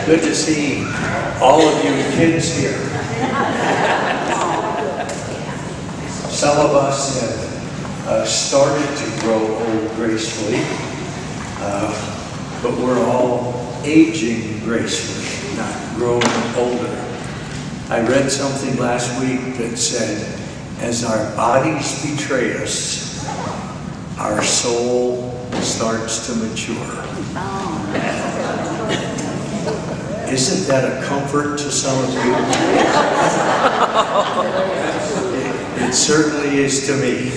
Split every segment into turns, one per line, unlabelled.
Good to see all of you kids here. Some of us have started to grow old gracefully, but we're all aging gracefully, not growing older. I read something last week that said, as our bodies betray us, our soul starts to mature. Isn't that a comfort to some of you? It certainly is to me.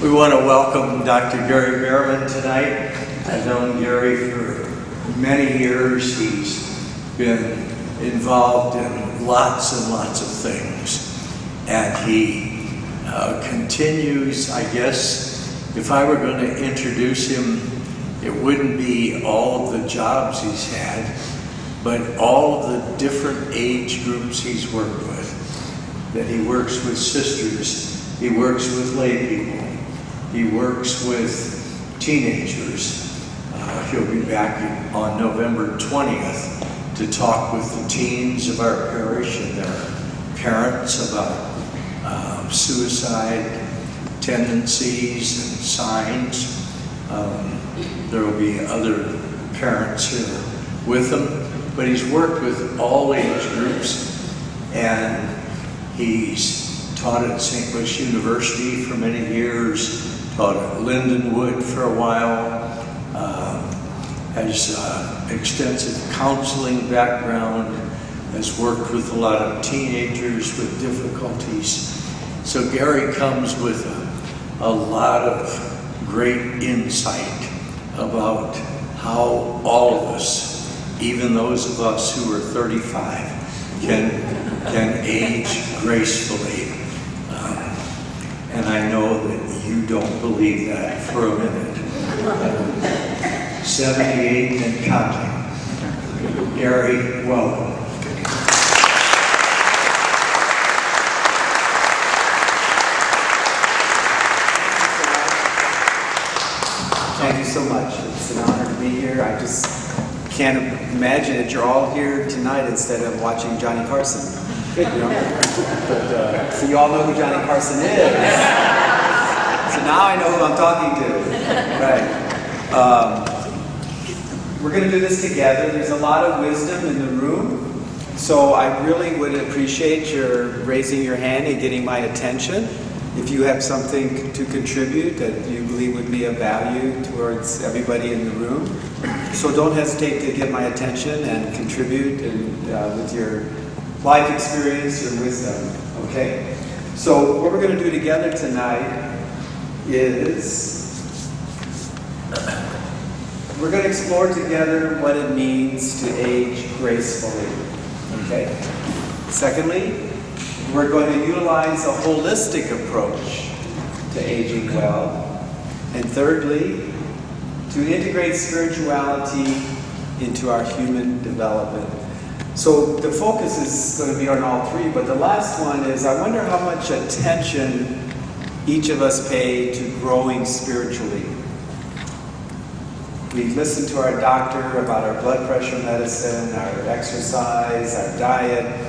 We want to welcome Dr. Gary Behrman tonight. I've known Gary for many years. He's been involved in lots and lots of things. And he continues, I guess, if I were going to introduce him, it wouldn't be all of the jobs he's had, but all of the different age groups he's worked with. That he works with sisters, he works with lay people, he works with teenagers. He'll be back on November 20th to talk with the teens of our parish and their parents about suicide tendencies and signs. There will be other parents here with him, but he's worked with all age groups, and he's taught at St. Louis University for many years, taught at Lindenwood for a while, has extensive counseling background, has worked with a lot of teenagers with difficulties. So Gary comes with a lot of great insight about how all of us, even those of us who are 35, can age gracefully. And I know that you don't believe that for a minute. 78 and counting. Gary, welcome.
Thank you so much. It's an honor to be here. I just can't imagine that you're all here tonight instead of watching Johnny Carson. You know? But, so you all know who Johnny Carson is. So now I know who I'm talking to. Right. We're going to do this together. There's a lot of wisdom in the room. So I really would appreciate your raising your hand and getting my attention. If you have something to contribute that you believe would be of value towards everybody in the room, so don't hesitate to get my attention and contribute with your life experience, your wisdom, okay? So what we're going to do together tonight is we're going to explore together what it means to age gracefully, okay? Secondly, we're going to utilize a holistic approach to aging well. And thirdly, to integrate spirituality into our human development. So the focus is going to be on all three, but the last one is, I wonder how much attention each of us pay to growing spiritually. We listen to our doctor about our blood pressure medicine, our exercise, our diet,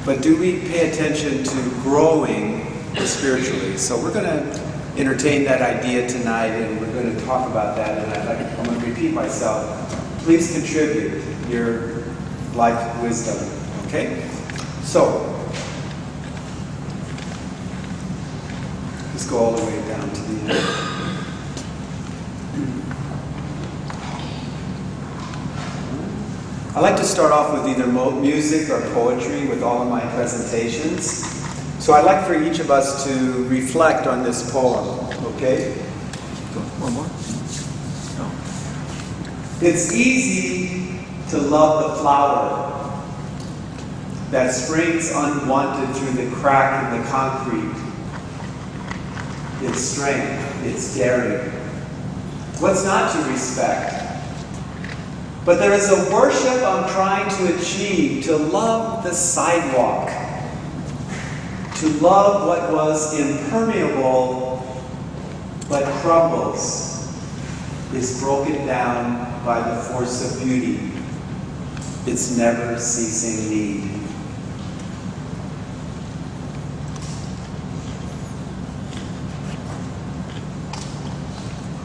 but do we pay attention to growing spiritually? So we're going to entertain that idea tonight, and we're going to talk about that. And I'm going to repeat myself. Please contribute your life wisdom. Okay? So let's go all the way down to the end. I like to start off with either music or poetry with all of my presentations. So I'd like for each of us to reflect on this poem, okay?
One more?
No. It's easy to love the flower that springs unwanted through the crack in the concrete. Its strength, its daring. What's not to respect? But there is a worship I'm trying to achieve, to love the sidewalk, to love what was impermeable but crumbles, is broken down by the force of beauty, its never ceasing need.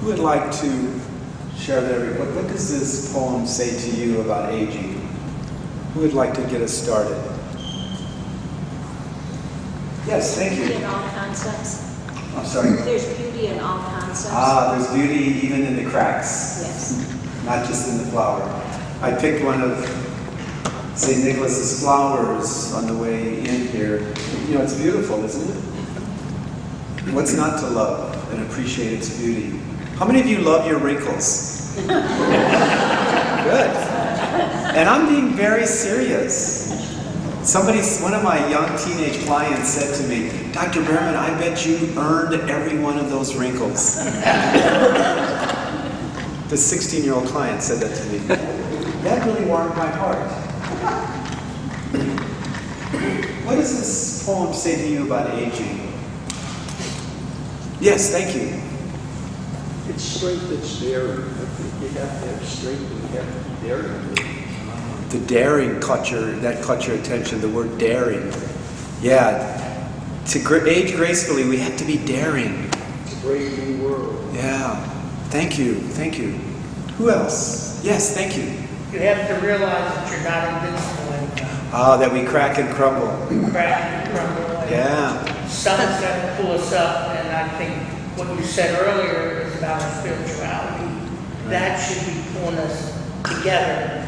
Who would like to share their, what does this poem say to you about aging? Who would like to get us started? Yes, thank
Beauty
you.
in all concepts.
I'm sorry.
There's beauty in all concepts.
There's beauty even in the cracks,
Yes.
not just in the flower. I picked one of St. Nicholas's flowers on the way in here. You know, it's beautiful, isn't it? What's not to love and appreciate its beauty? How many of you love your wrinkles? Good. And I'm being very serious. One of my young teenage clients said to me, Dr. Behrman, I bet you earned every one of those wrinkles. The 16-year-old client said that to me. That really warmed my heart. What does this poem say to you about aging? Yes, thank you.
It's strength, it's daring. I think you have to have strength and you have to be daring.
The daring caught your attention, the word daring. Yeah, to age gracefully, we have to be daring.
It's a brave new world.
Yeah, thank you. Who else? Yes, thank you.
You have to realize that you're not invincible anymore.
That we crack and crumble.
Crack and crumble. And
Yeah,
someone's got to pull us up, and I think what you said earlier is about our spirituality. That should be pulling us together.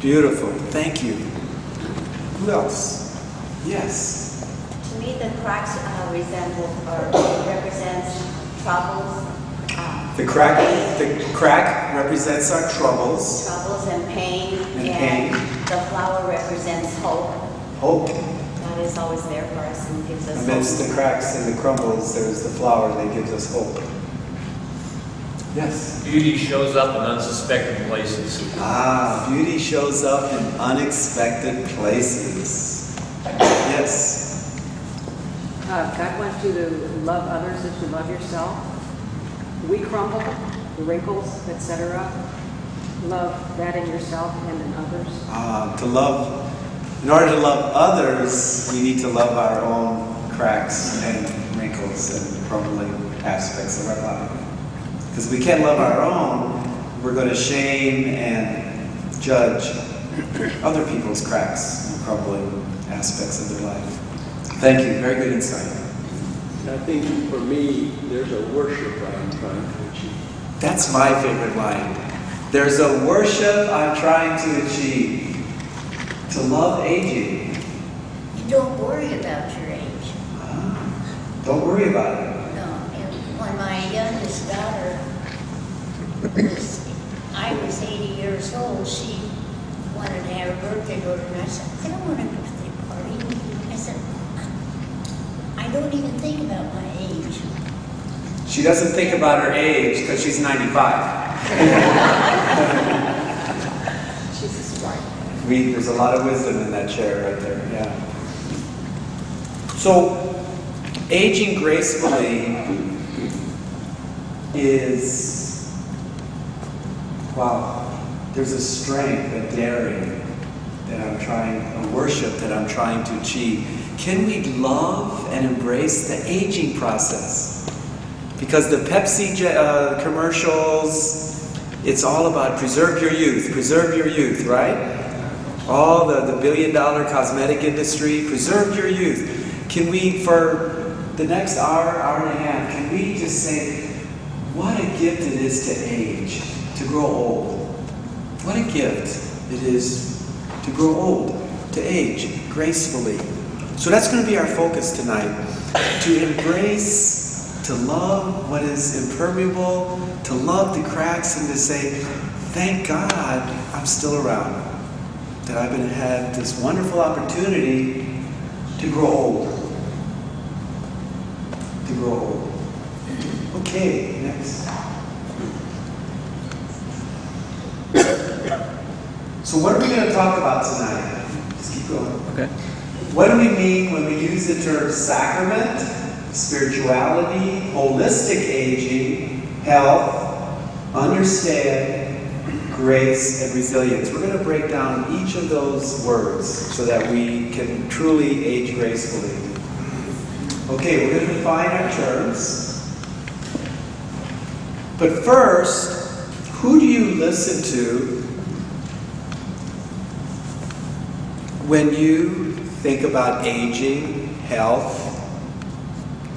beautiful, thank you. Who else? Yes.
To me, the cracks represents troubles.
The crack represents our troubles.
Troubles and pain.
And pain.
The flower represents hope.
Hope.
God is always there for us and gives us
Amidst
hope.
the cracks and the crumbles, there's the flower that gives us hope. Yes.
Beauty shows up in unsuspected places.
Beauty shows up in unexpected places. Yes.
God wants you to love others as you love yourself. We crumble, the wrinkles, etc. Love that in yourself and in others.
In order to love others, we need to love our own cracks and wrinkles and crumbling aspects of our life. Because we can't love our own, we're going to shame and judge other people's cracks and crumbling aspects of their life. Thank you. Very good insight.
I think for me, there's a worship I'm trying to achieve.
That's my favorite line. There's a worship I'm trying to achieve. To love aging.
Don't worry about your age.
Don't worry about it.
No. And when my youngest daughter I was 80 years old, she wanted to have her birthday party, and I said, I don't want a birthday party. I said, I don't even think about my age.
She doesn't think about her age because she's 95.
Jesus is right.
There's a lot of wisdom in that chair right there, yeah. So, aging gracefully is, there's a strength, a daring a worship that I'm trying to achieve. Can we love and embrace the aging process? Because the Pepsi commercials, it's all about preserve your youth, right? All the billion-dollar cosmetic industry, preserve your youth. Can we, for the next hour and a half, can we just say, what a gift it is to age, to grow old. What a gift it is to grow old, to age gracefully. So that's going to be our focus tonight, to embrace, to love what is impermeable, to love the cracks, and to say, thank God I'm still around, that I've had this wonderful opportunity to grow old. To grow old. Okay, next. So what are we going to talk about tonight? Just keep going.
Okay.
What do we mean when we use the term sacrament, spirituality, holistic aging, health, understand, grace, and resilience. We're going to break down each of those words so that we can truly age gracefully. Okay, we're going to define our terms. But first, who do you listen to when you think about aging, health,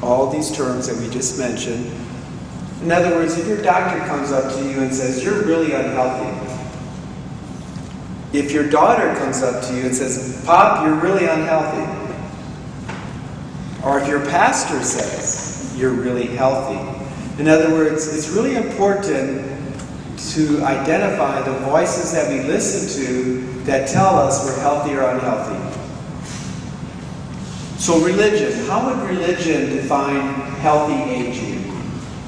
all these terms that we just mentioned? In other words, if your doctor comes up to you and says, "You're really unhealthy," if your daughter comes up to you and says, "Pop, you're really unhealthy," or if your pastor says, "You're really healthy," in other words, it's really important to identify the voices that we listen to that tell us we're healthy or unhealthy. So religion, how would religion define healthy aging?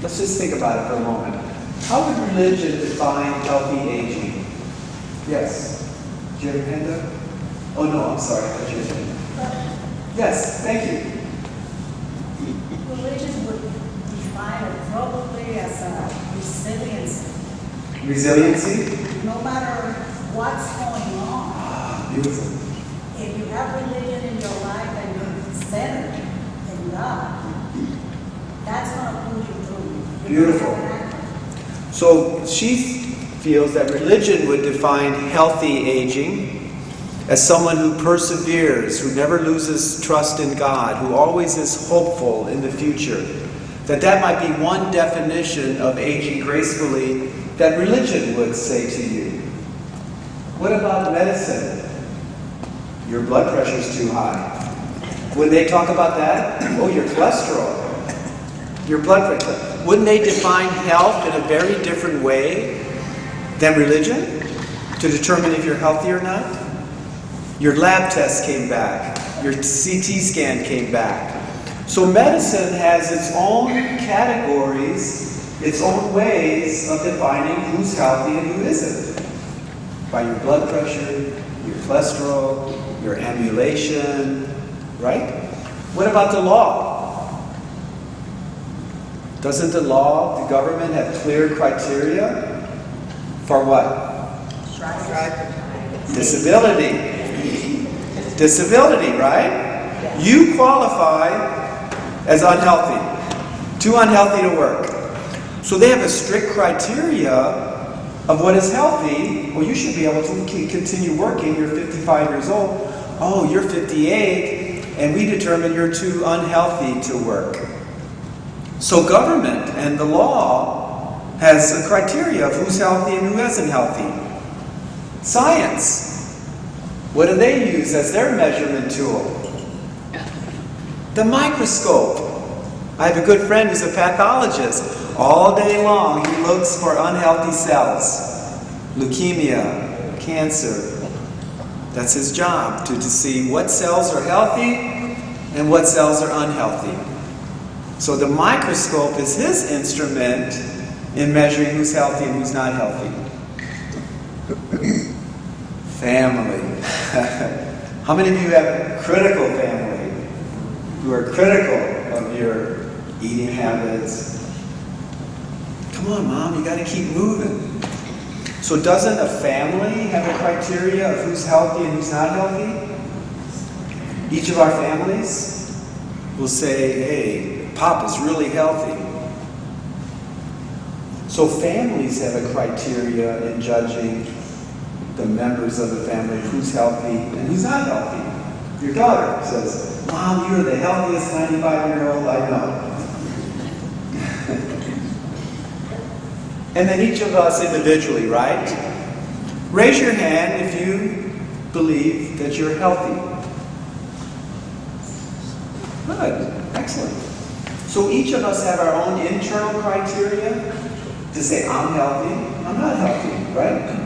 Let's just think about it for a moment. How would religion define healthy aging? Yes? Did you have your hand up? Oh no, I'm sorry. I thought you had your hand up. Yes, thank you.
Religion would define it probably as a resilience.
Resiliency?
No matter what's going on,
Ah, beautiful.
if you have religion in your life and you're centered in God, that's going to pull you through. You're
Beautiful.
gonna have an anchor.
So she feels that religion would define healthy aging as someone who perseveres, who never loses trust in God, who always is hopeful in the future. That might be one definition of aging gracefully that religion would say to you. What about medicine? Your blood pressure's too high. When they talk about that, oh, your cholesterol, your blood pressure. Wouldn't they define health in a very different way than religion to determine if you're healthy or not? Your lab test came back. Your CT scan came back. So medicine has its own categories, its own ways of defining who's healthy and who isn't. By your blood pressure, your cholesterol, your ambulation, right? What about the law? Doesn't the law, the government have clear criteria for what? Disability. Disability, right? You qualify as unhealthy. Too unhealthy to work. So they have a strict criteria of what is healthy. Well, you should be able to continue working. You're 55 years old. Oh, you're 58, and we determine you're too unhealthy to work. So government and the law has a criteria of who's healthy and who isn't healthy. Science, what do they use as their measurement tool? The microscope. I have a good friend who's a pathologist. All day long he looks for unhealthy cells. Leukemia, cancer. That's his job, to see what cells are healthy and what cells are unhealthy. So the microscope is his instrument in measuring who's healthy and who's not healthy. Family. How many of you have critical family who are critical of your eating habits? Come on, Mom, you got to keep moving. So doesn't a family have a criteria of who's healthy and who's not healthy? Each of our families will say, hey, Pop is really healthy. So families have a criteria in judging the members of the family, who's healthy and who's not healthy. Your daughter says, Mom, you're the healthiest 95-year-old I know. And then each of us individually, right? Raise your hand if you believe that you're healthy. Good, excellent. So each of us have our own internal criteria to say, I'm healthy, I'm not healthy, right?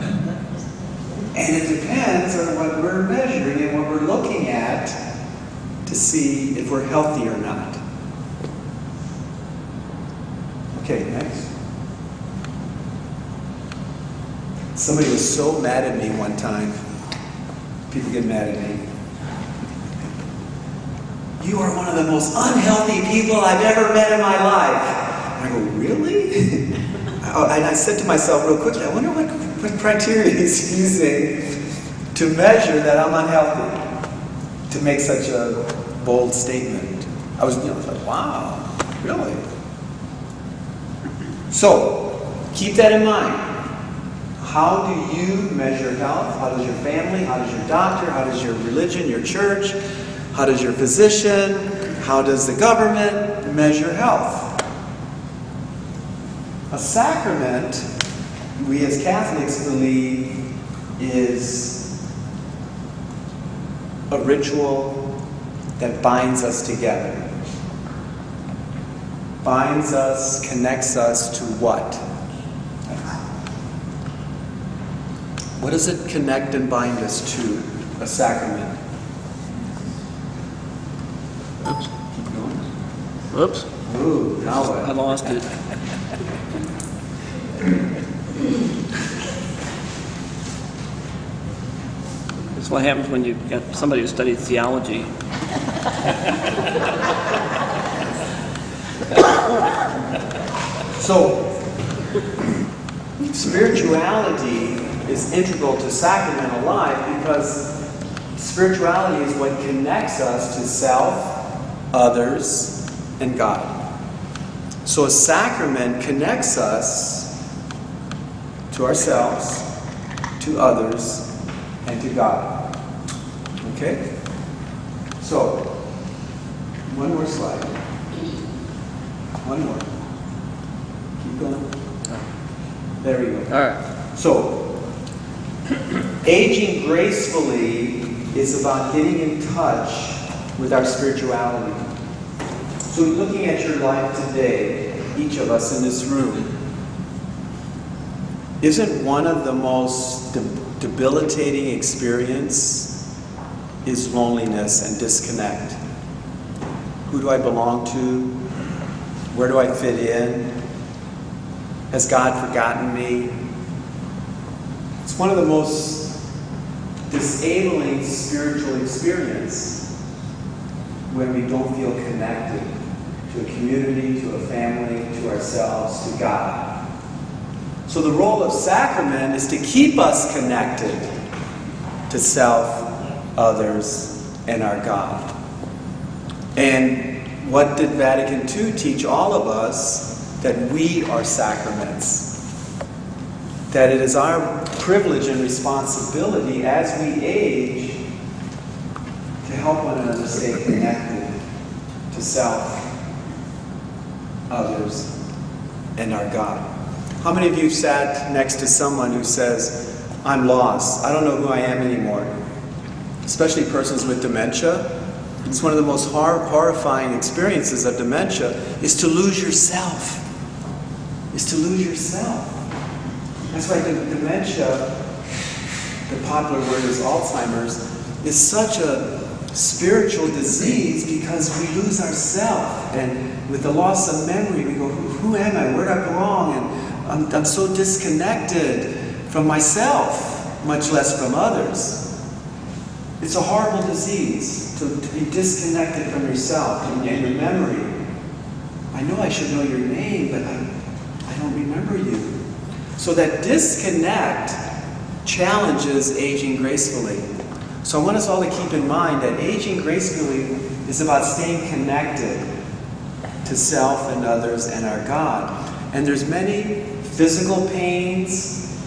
And it depends on what we're measuring and what we're looking at to see if we're healthy or not. Okay, next. Somebody was so mad at me one time. People get mad at me. You are one of the most unhealthy people I've ever met in my life. And I go, really? I said to myself real quickly, I wonder what criteria he's using to measure that I'm unhealthy, to make such a bold statement. I was like, wow, really? So, keep that in mind. How do you measure health? How does your family, how does your doctor, how does your religion, your church, how does your physician, how does the government measure health? A sacrament, we as Catholics believe, is a ritual that binds us together. Binds us, connects us to what? What does it connect and bind us to, a sacrament?
Whoops,
Ooh, now what?
I lost it. That's what happens when you get somebody who studied theology.
So, spirituality is integral to sacramental life because spirituality is what connects us to self, others, and God. So a sacrament connects us to ourselves, to others, and to God. Okay? So, one more slide. One more. Keep going. There we go.
All right.
So, aging gracefully is about getting in touch with our spirituality. So, looking at your life today, each of us in this room, isn't one of the most debilitating experience is loneliness and disconnect? Who do I belong to? Where do I fit in? Has God forgotten me? It's one of the most disabling spiritual experience when we don't feel connected to a community, to a family, to ourselves, to God. So the role of sacrament is to keep us connected to self, others, and our God. And what did Vatican II teach all of us? That we are sacraments. That it is our privilege and responsibility as we age to help one another stay connected to self, others, and our God. How many of you sat next to someone who says, I'm lost, I don't know who I am anymore? Especially persons with dementia. It's one of the most horrifying experiences of dementia is to lose yourself. Is to lose yourself. That's why dementia, the popular word is Alzheimer's, is such a spiritual disease because we lose ourselves. And with the loss of memory, we go, who am I? Where do I belong? And I'm so disconnected from myself, much less from others. It's a horrible disease to be disconnected from yourself and your memory. I know I should know your name, but I don't remember you. So that disconnect challenges aging gracefully. So I want us all to keep in mind that aging gracefully is about staying connected to self and others and our God. And there's many physical pains,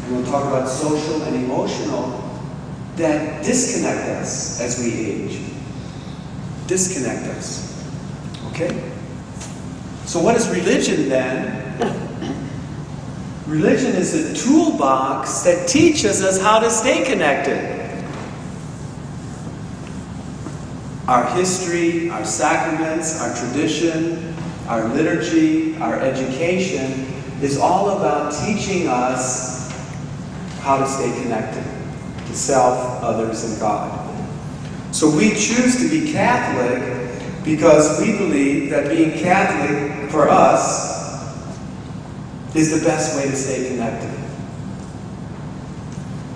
and we'll talk about social and emotional, that disconnect us as we age. Disconnect us. Okay? So what is religion then? Religion is a toolbox that teaches us how to stay connected. Our history, our sacraments, our tradition, our liturgy, our education is all about teaching us how to stay connected to self, others, and God. So we choose to be Catholic because we believe that being Catholic for us is the best way to stay connected.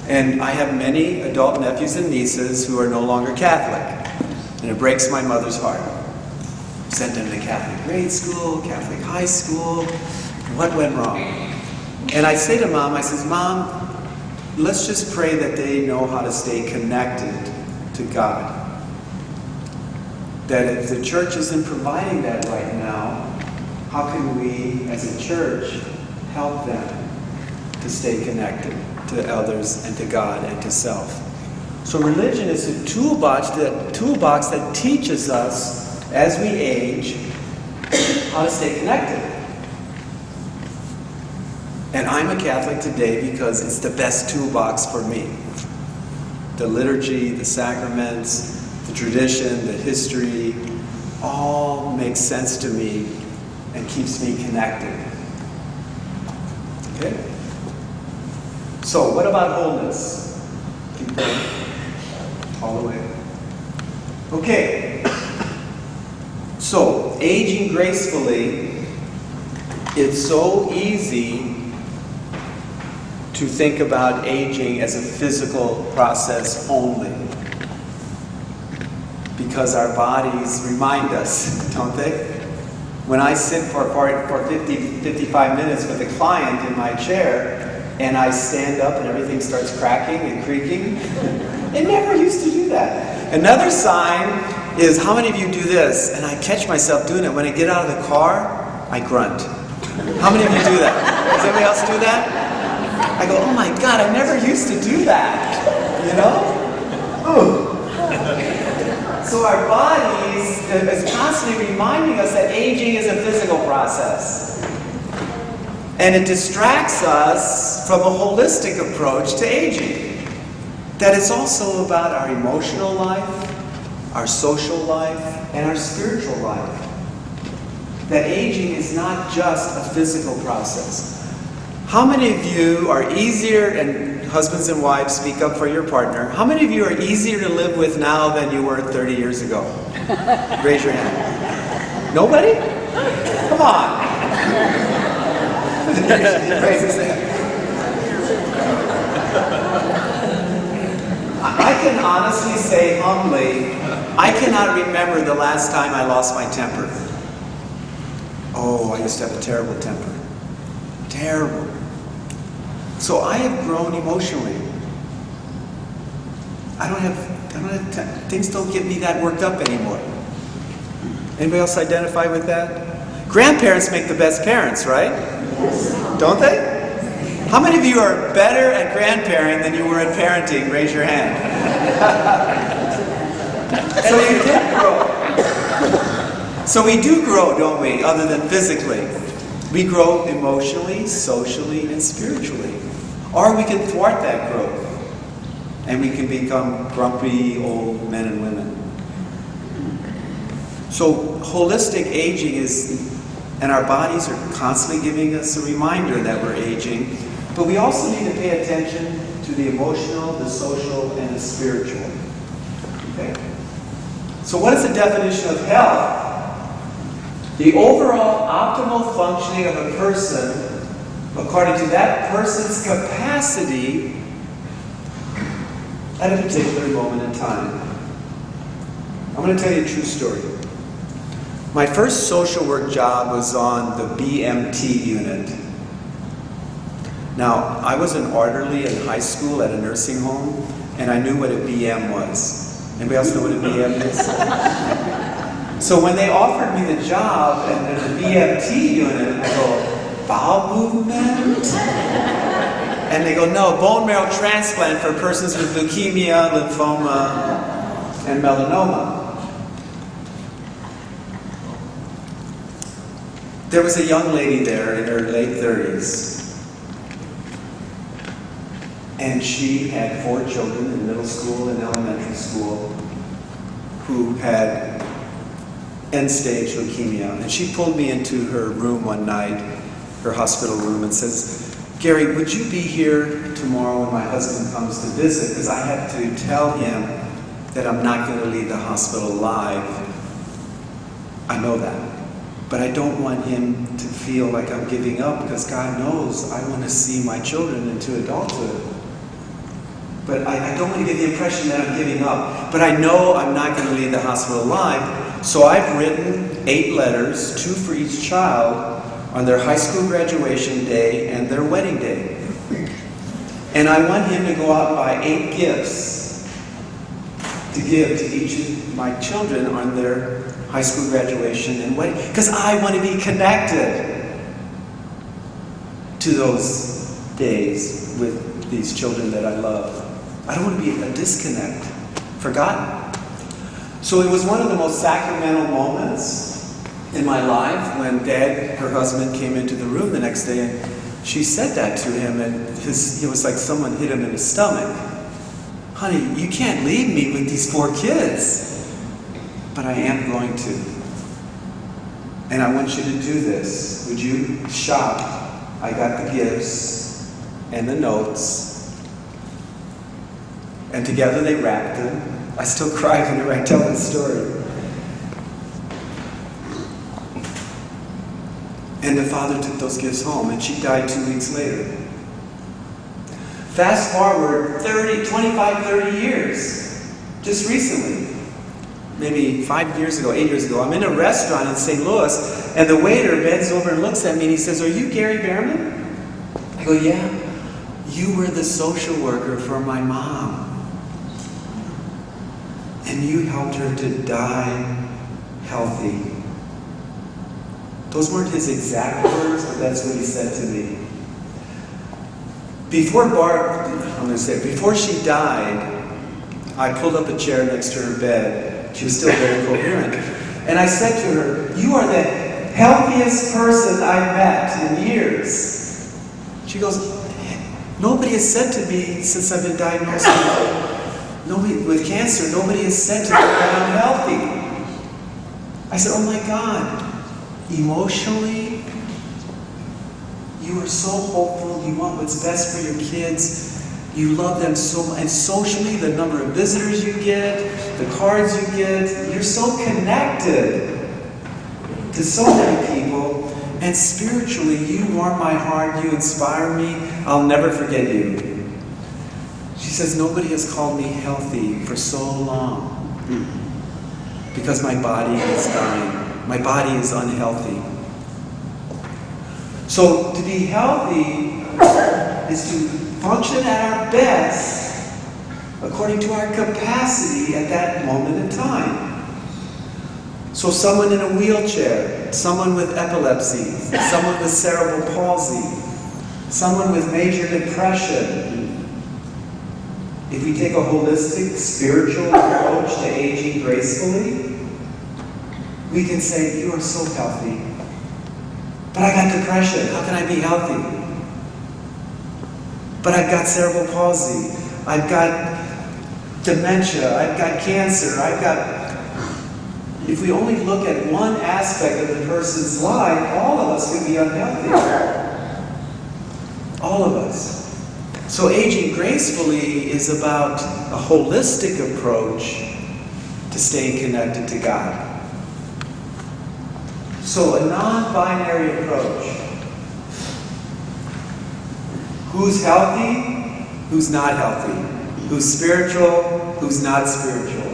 And I have many adult nephews and nieces who are no longer Catholic. And it breaks my mother's heart. Sent them to Catholic grade school, Catholic high school. What went wrong? And I say to Mom, I says, Mom, let's just pray that they know how to stay connected to God. That if the church isn't providing that right now, how can we as a church help them to stay connected to others and to God and to self? So religion is a toolbox that teaches us as we age how to stay connected. And I'm a Catholic today because it's the best toolbox for me. The liturgy, the sacraments, the tradition, the history, all makes sense to me and keeps me connected. Okay? So, what about wholeness? Keep going. All the way. Okay. So, aging gracefully, it's so easy to think about aging as a physical process only. Because our bodies remind us, don't they? When I sit for 55 minutes with a client in my chair, and I stand up and everything starts cracking and creaking, it never used to do that. Another sign is, how many of you do this? And I catch myself doing it. When I get out of the car, I grunt. How many of you do that? Does anybody else do that? I go, oh my God, I never used to do that. You know? Ooh. So our bodies is constantly reminding us that aging is a physical process. And it distracts us from a holistic approach to aging. That it's also about our emotional life, our social life, and our spiritual life. That aging is not just a physical process. How many of you are easier, and husbands and wives, speak up for your partner, how many of you are easier to live with now than you were 30 years ago? Raise your hand. Nobody? Come on. Raise his hand. I can honestly say humbly, I cannot remember the last time I lost my temper. Oh, I used to have a terrible temper. Terrible. So I have grown emotionally. Things don't get me that worked up anymore. Anybody else identify with that? Grandparents make the best parents, right? Don't they? How many of you are better at grandparenting than you were at parenting? Raise your hand. So you did grow. So we do grow, don't we? Other than physically. We grow emotionally, socially, and spiritually. Or we can thwart that growth. And we can become grumpy old men and women. So holistic aging is, and our bodies are constantly giving us a reminder that we're aging, but we also need to pay attention to the emotional, the social, and the spiritual. Okay? So what is the definition of health? The overall optimal functioning of a person according to that person's capacity at a particular moment in time. I'm going to tell you a true story. My first social work job was on the BMT unit. Now, I was an orderly in high school at a nursing home, and I knew what a BM was. Anybody else know what a BM is? So when they offered me the job at the BMT unit, I go, bowel movement? And they go, no, bone marrow transplant for persons with leukemia, lymphoma, and melanoma. There was a young lady there in her late 30s. And she had 4 children in middle school and elementary school who had end-stage leukemia. And she pulled me into her room one night, her hospital room, and says, Gary, would you be here tomorrow when my husband comes to visit? Because I have to tell him that I'm not going to leave the hospital alive. I know that. But I don't want him to feel like I'm giving up, because God knows I want to see my children into adulthood. But I don't want to give the impression that I'm giving up. But I know I'm not going to leave the hospital alive. So I've written 8 letters, 2 for each child, on their high school graduation day and their wedding day. And I want him to go out and buy 8 gifts to give to each of my children on their high school graduation and wedding. Because I want to be connected to those days with these children that I love. I don't want to be a disconnect, forgotten. So it was one of the most sacramental moments in my life when Dad, her husband, came into the room the next day and she said that to him, and it was like someone hit him in his stomach. Honey, you can't leave me with these 4 kids. But I am going to. And I want you to do this. Would you shop? I got the gifts and the notes. And together they wrapped them. I still cry whenever I tell this story. And the father took those gifts home, and she died 2 weeks later. Fast forward 25, 30 years, just recently, maybe 5 years ago, 8 years ago, I'm in a restaurant in St. Louis, and the waiter bends over and looks at me and he says, "Are you Gary Behrman?" I go, "Yeah." "You were the social worker for my mom. And you helped her to die healthy." Those weren't his exact words, but that's what he said to me. Before she died, I pulled up a chair next to her bed. She was still very coherent. And I said to her, "You are the healthiest person I've met in years." She goes, "Nobody has said to me since I've been diagnosed with cancer, nobody has said to me that I'm healthy." I said, "Oh my God, emotionally, you are so hopeful, you want what's best for your kids, you love them so much, and socially, the number of visitors you get, the cards you get, you're so connected to so many people, and spiritually, you warm my heart, you inspire me, I'll never forget you." She says, "Nobody has called me healthy for so long because my body is dying. My body is unhealthy." So to be healthy is to function at our best according to our capacity at that moment in time. So someone in a wheelchair, someone with epilepsy, someone with cerebral palsy, someone with major depression. If we take a holistic, spiritual approach to aging gracefully, we can say, "You are so healthy. But I got depression. How can I be healthy? But I've got cerebral palsy. I've got dementia. I've got cancer. If we only look at one aspect of the person's life, all of us could be unhealthy. All of us. So aging gracefully is about a holistic approach to staying connected to God. So a non-binary approach. Who's healthy? Who's not healthy? Who's spiritual? Who's not spiritual?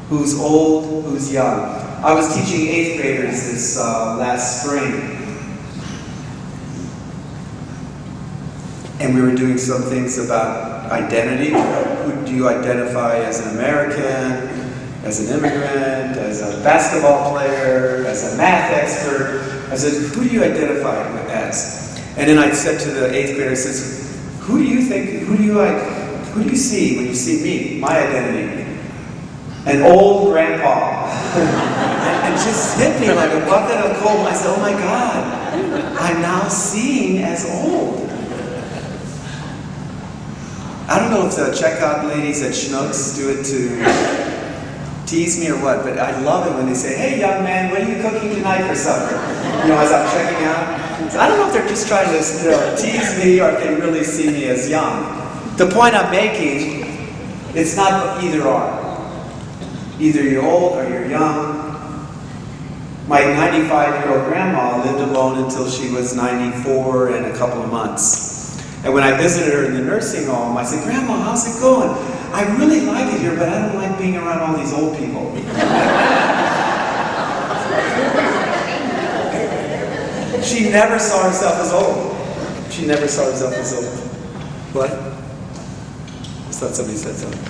Who's old? Who's young? I was teaching 8th graders this last spring. And we were doing some things about identity. Who do you identify as an American, as an immigrant, as a basketball player, as a math expert? I said, who do you identify as? And then I said to the 8th grader, I said, who do you see when you see me, my identity? An old grandpa. And it just hit me like a bucket of coal. I said, oh my God, I'm now seen as old. I don't know if the checkout ladies at Schnucks do it to tease me or what, but I love it when they say, hey young man, what are you cooking tonight for supper? You know, as I'm checking out. So I don't know if they're just trying to tease me or if they really see me as young. The point I'm making, it's not either or. Either you're old or you're young. My 95-year-old grandma lived alone until she was 94 and a couple of months. And when I visited her in the nursing home, I said, Grandma, how's it going? I really like it here, but I don't like being around all these old people. She never saw herself as old. She never saw herself as old. What? I thought somebody said something.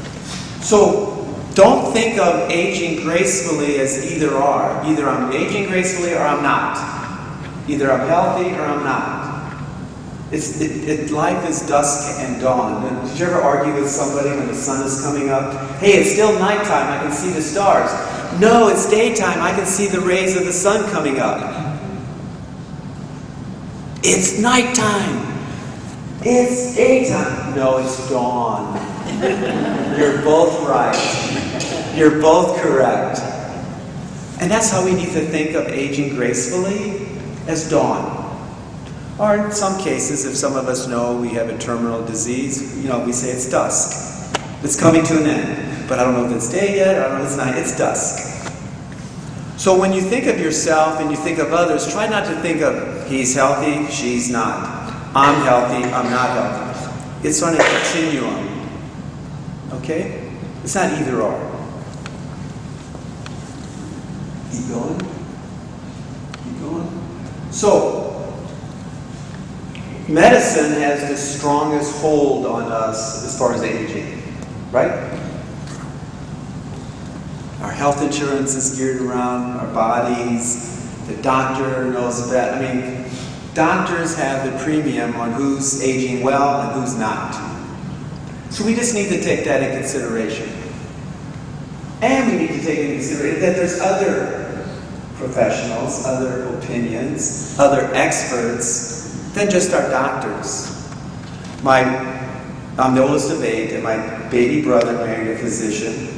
So, don't think of aging gracefully as either or. Either I'm aging gracefully or I'm not. Either I'm healthy or I'm not. Life is dusk and dawn. Did you ever argue with somebody when the sun is coming up? Hey, it's still nighttime. I can see the stars. No, it's daytime. I can see the rays of the sun coming up. It's nighttime. It's daytime. No, it's dawn. You're both right. You're both correct. And that's how we need to think of aging gracefully, as dawn. Or in some cases, if some of us know we have a terminal disease, we say it's dusk. It's coming to an end. But I don't know if it's day yet, I don't know if it's night, it's dusk. So when you think of yourself and you think of others, try not to think of he's healthy, she's not. I'm healthy, I'm not healthy. It's on a continuum. Okay? It's not either or. Keep going. Keep going. So, medicine has the strongest hold on us as far as aging, right? Our health insurance is geared around our bodies. The doctor knows that. Doctors have the premium on who's aging well and who's not. So we just need to take that in consideration. And we need to take into consideration that there's other professionals, other opinions, other experts than just our doctors. I'm the oldest of 8, and my baby brother married a physician,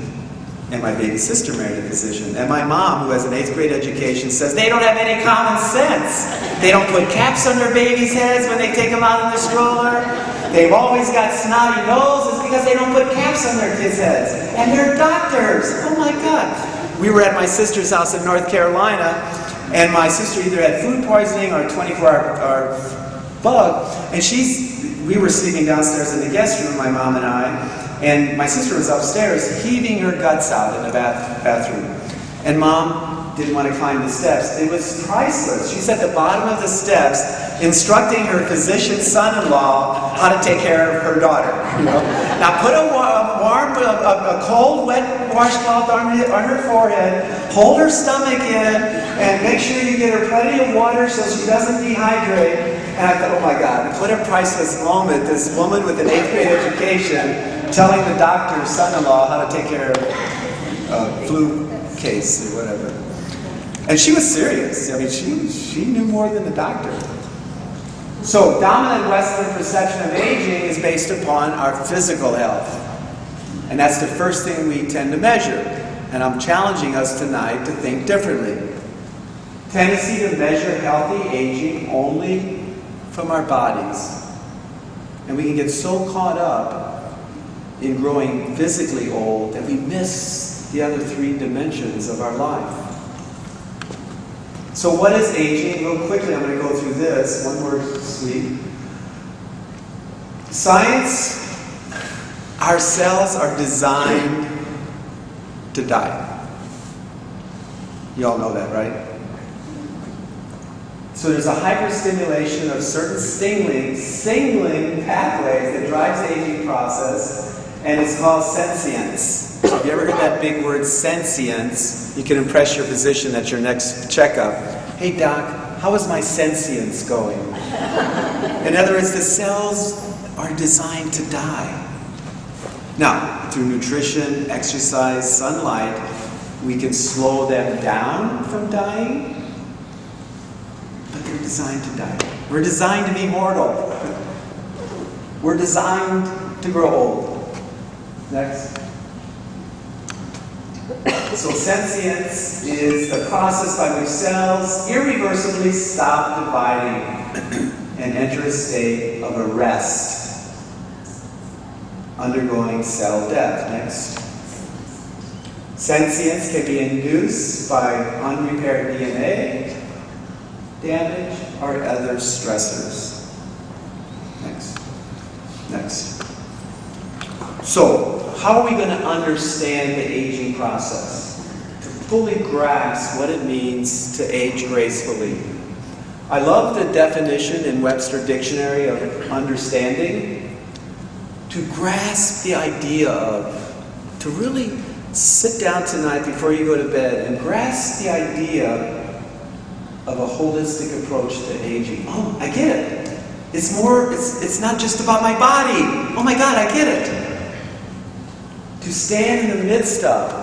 and my baby sister married a physician. And my mom, who has an 8th grade education, says they don't have any common sense. They don't put caps on their babies' heads when they take them out in the stroller. They've always got snotty noses because they don't put caps on their kids' heads. And they're doctors. Oh my God. We were at my sister's house in North Carolina, and my sister either had food poisoning or a 24-hour bug, and we were sleeping downstairs in the guest room, my mom and I, and my sister was upstairs heaving her guts out in the bathroom. And Mom didn't want to climb the steps. It was priceless. She's at the bottom of the steps instructing her physician son-in-law how to take care of her daughter. Now put a cold, wet washcloth on her forehead, hold her stomach in, and make sure you get her plenty of water so she doesn't dehydrate. And I thought, oh my God, what a priceless moment, this woman with an 8th grade education telling the doctor's son-in-law how to take care of a flu case or whatever. And she was serious. She knew more than the doctor. So, dominant Western perception of aging is based upon our physical health. And that's the first thing we tend to measure. And I'm challenging us tonight to think differently. Tendency to measure healthy aging only from our bodies. And we can get so caught up in growing physically old that we miss the other 3 dimensions of our life. So what is aging? Real quickly, I'm going to go through this. One more sweep. Science, our cells are designed to die. You all know that, right? So there's a hyperstimulation of certain signaling pathways that drives the aging process, and it's called sentience. Have you ever heard that big word, sentience? You can impress your physician at your next checkup. Hey doc, how is my sentience going? In other words, the cells are designed to die. Now, through nutrition, exercise, sunlight, we can slow them down from dying, but they're designed to die. We're designed to be mortal. We're designed to grow old. Next. So sentience is the process by which cells irreversibly stop dividing and enter a state of arrest, undergoing cell death. Next. Sentience can be induced by unrepaired DNA damage or other stressors. Next. So, how are we going to understand the aging process? To fully grasp what it means to age gracefully. I love the definition in Webster Dictionary of understanding. To grasp the idea of, to really sit down tonight before you go to bed and grasp the idea of a holistic approach to aging. Oh, I get it. It's not just about my body. Oh my God, I get it. To stand in the midst of,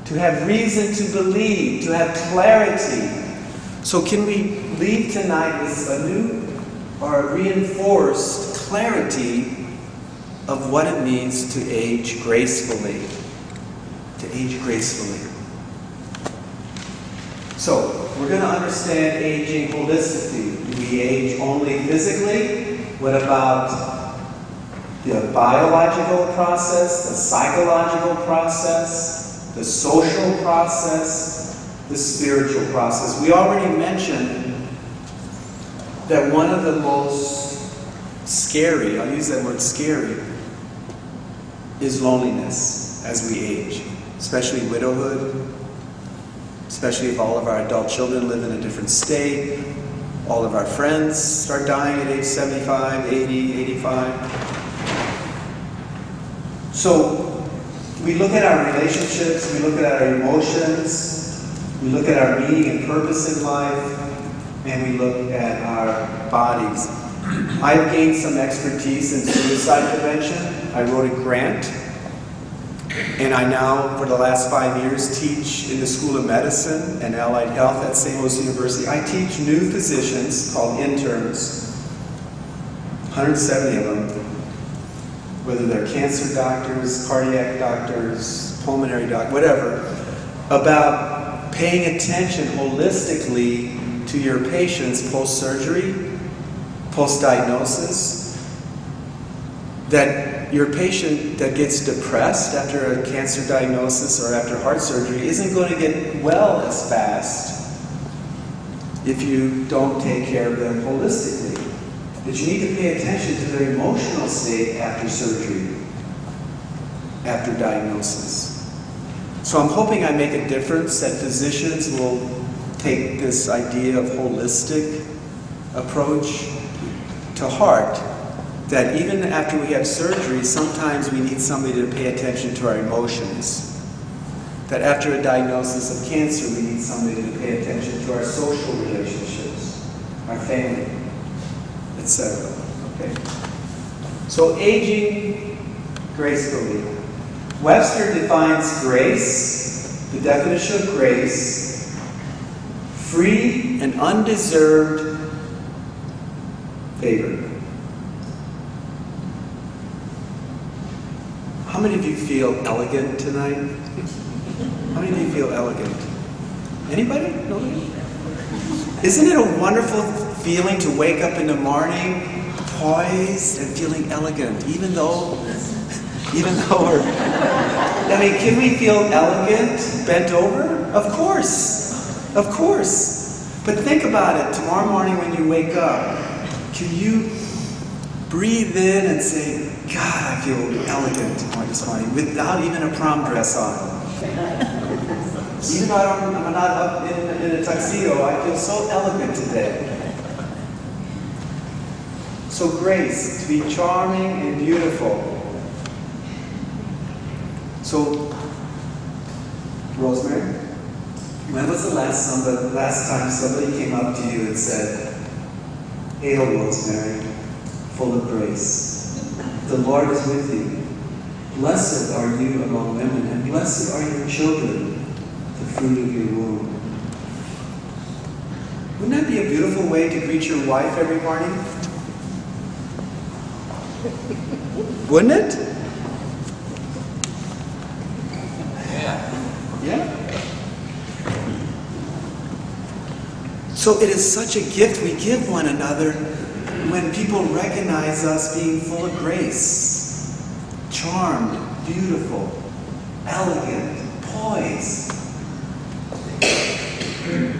to have reason to believe, to have clarity. So can we leave tonight with a new or a reinforced clarity of what it means to age gracefully? To age gracefully. So, we're going to understand aging holistically. Do we age only physically? What about the biological process, the psychological process, the social process, the spiritual process? We already mentioned that one of the most scary, I'll use that word scary, is loneliness as we age, especially widowhood, especially if all of our adult children live in a different state, all of our friends start dying at age 75, 80, 85. So we look at our relationships, we look at our emotions, we look at our meaning and purpose in life, and we look at our bodies. I've gained some expertise in suicide prevention. I wrote a grant, and I now, for the last 5 years, teach in the School of Medicine and Allied Health at St. Louis University. I teach new physicians called interns, 170 of them, whether they're cancer doctors, cardiac doctors, pulmonary doctors, whatever, about paying attention holistically to your patients post-surgery, post-diagnosis, that your patient that gets depressed after a cancer diagnosis or after heart surgery isn't going to get well as fast if you don't take care of them holistically. That you need to pay attention to their emotional state after surgery, after diagnosis. So I'm hoping I make a difference, that physicians will take this idea of holistic approach to heart, that even after we have surgery, sometimes we need somebody to pay attention to our emotions. That after a diagnosis of cancer, we need somebody to pay attention to our social relationships, our family, etc. Okay? So aging gracefully. Webster defines grace, the definition of grace, free and undeserved favor. How many of you feel elegant tonight? How many of you feel elegant? Anybody? Nobody? Isn't it a wonderful feeling to wake up in the morning poised and feeling elegant, even though we're... I mean, can we feel elegant, bent over? Of course. Of course. But think about it. Tomorrow morning when you wake up, can you breathe in and say, God, I feel elegant this morning, without even a prom dress on. Even though I'm not up in a tuxedo, I feel so elegant today. So grace, to be charming and beautiful. So, Rosemary, when was the last time somebody came up to you and said, Hail, Rosemary, full of grace. The Lord is with you. Blessed are you among women, and blessed are your children, the fruit of your womb. Wouldn't that be a beautiful way to greet your wife every morning? Wouldn't it? Yeah? So it is such a gift we give one another when people recognize us being full of grace, charmed, beautiful, elegant, poised.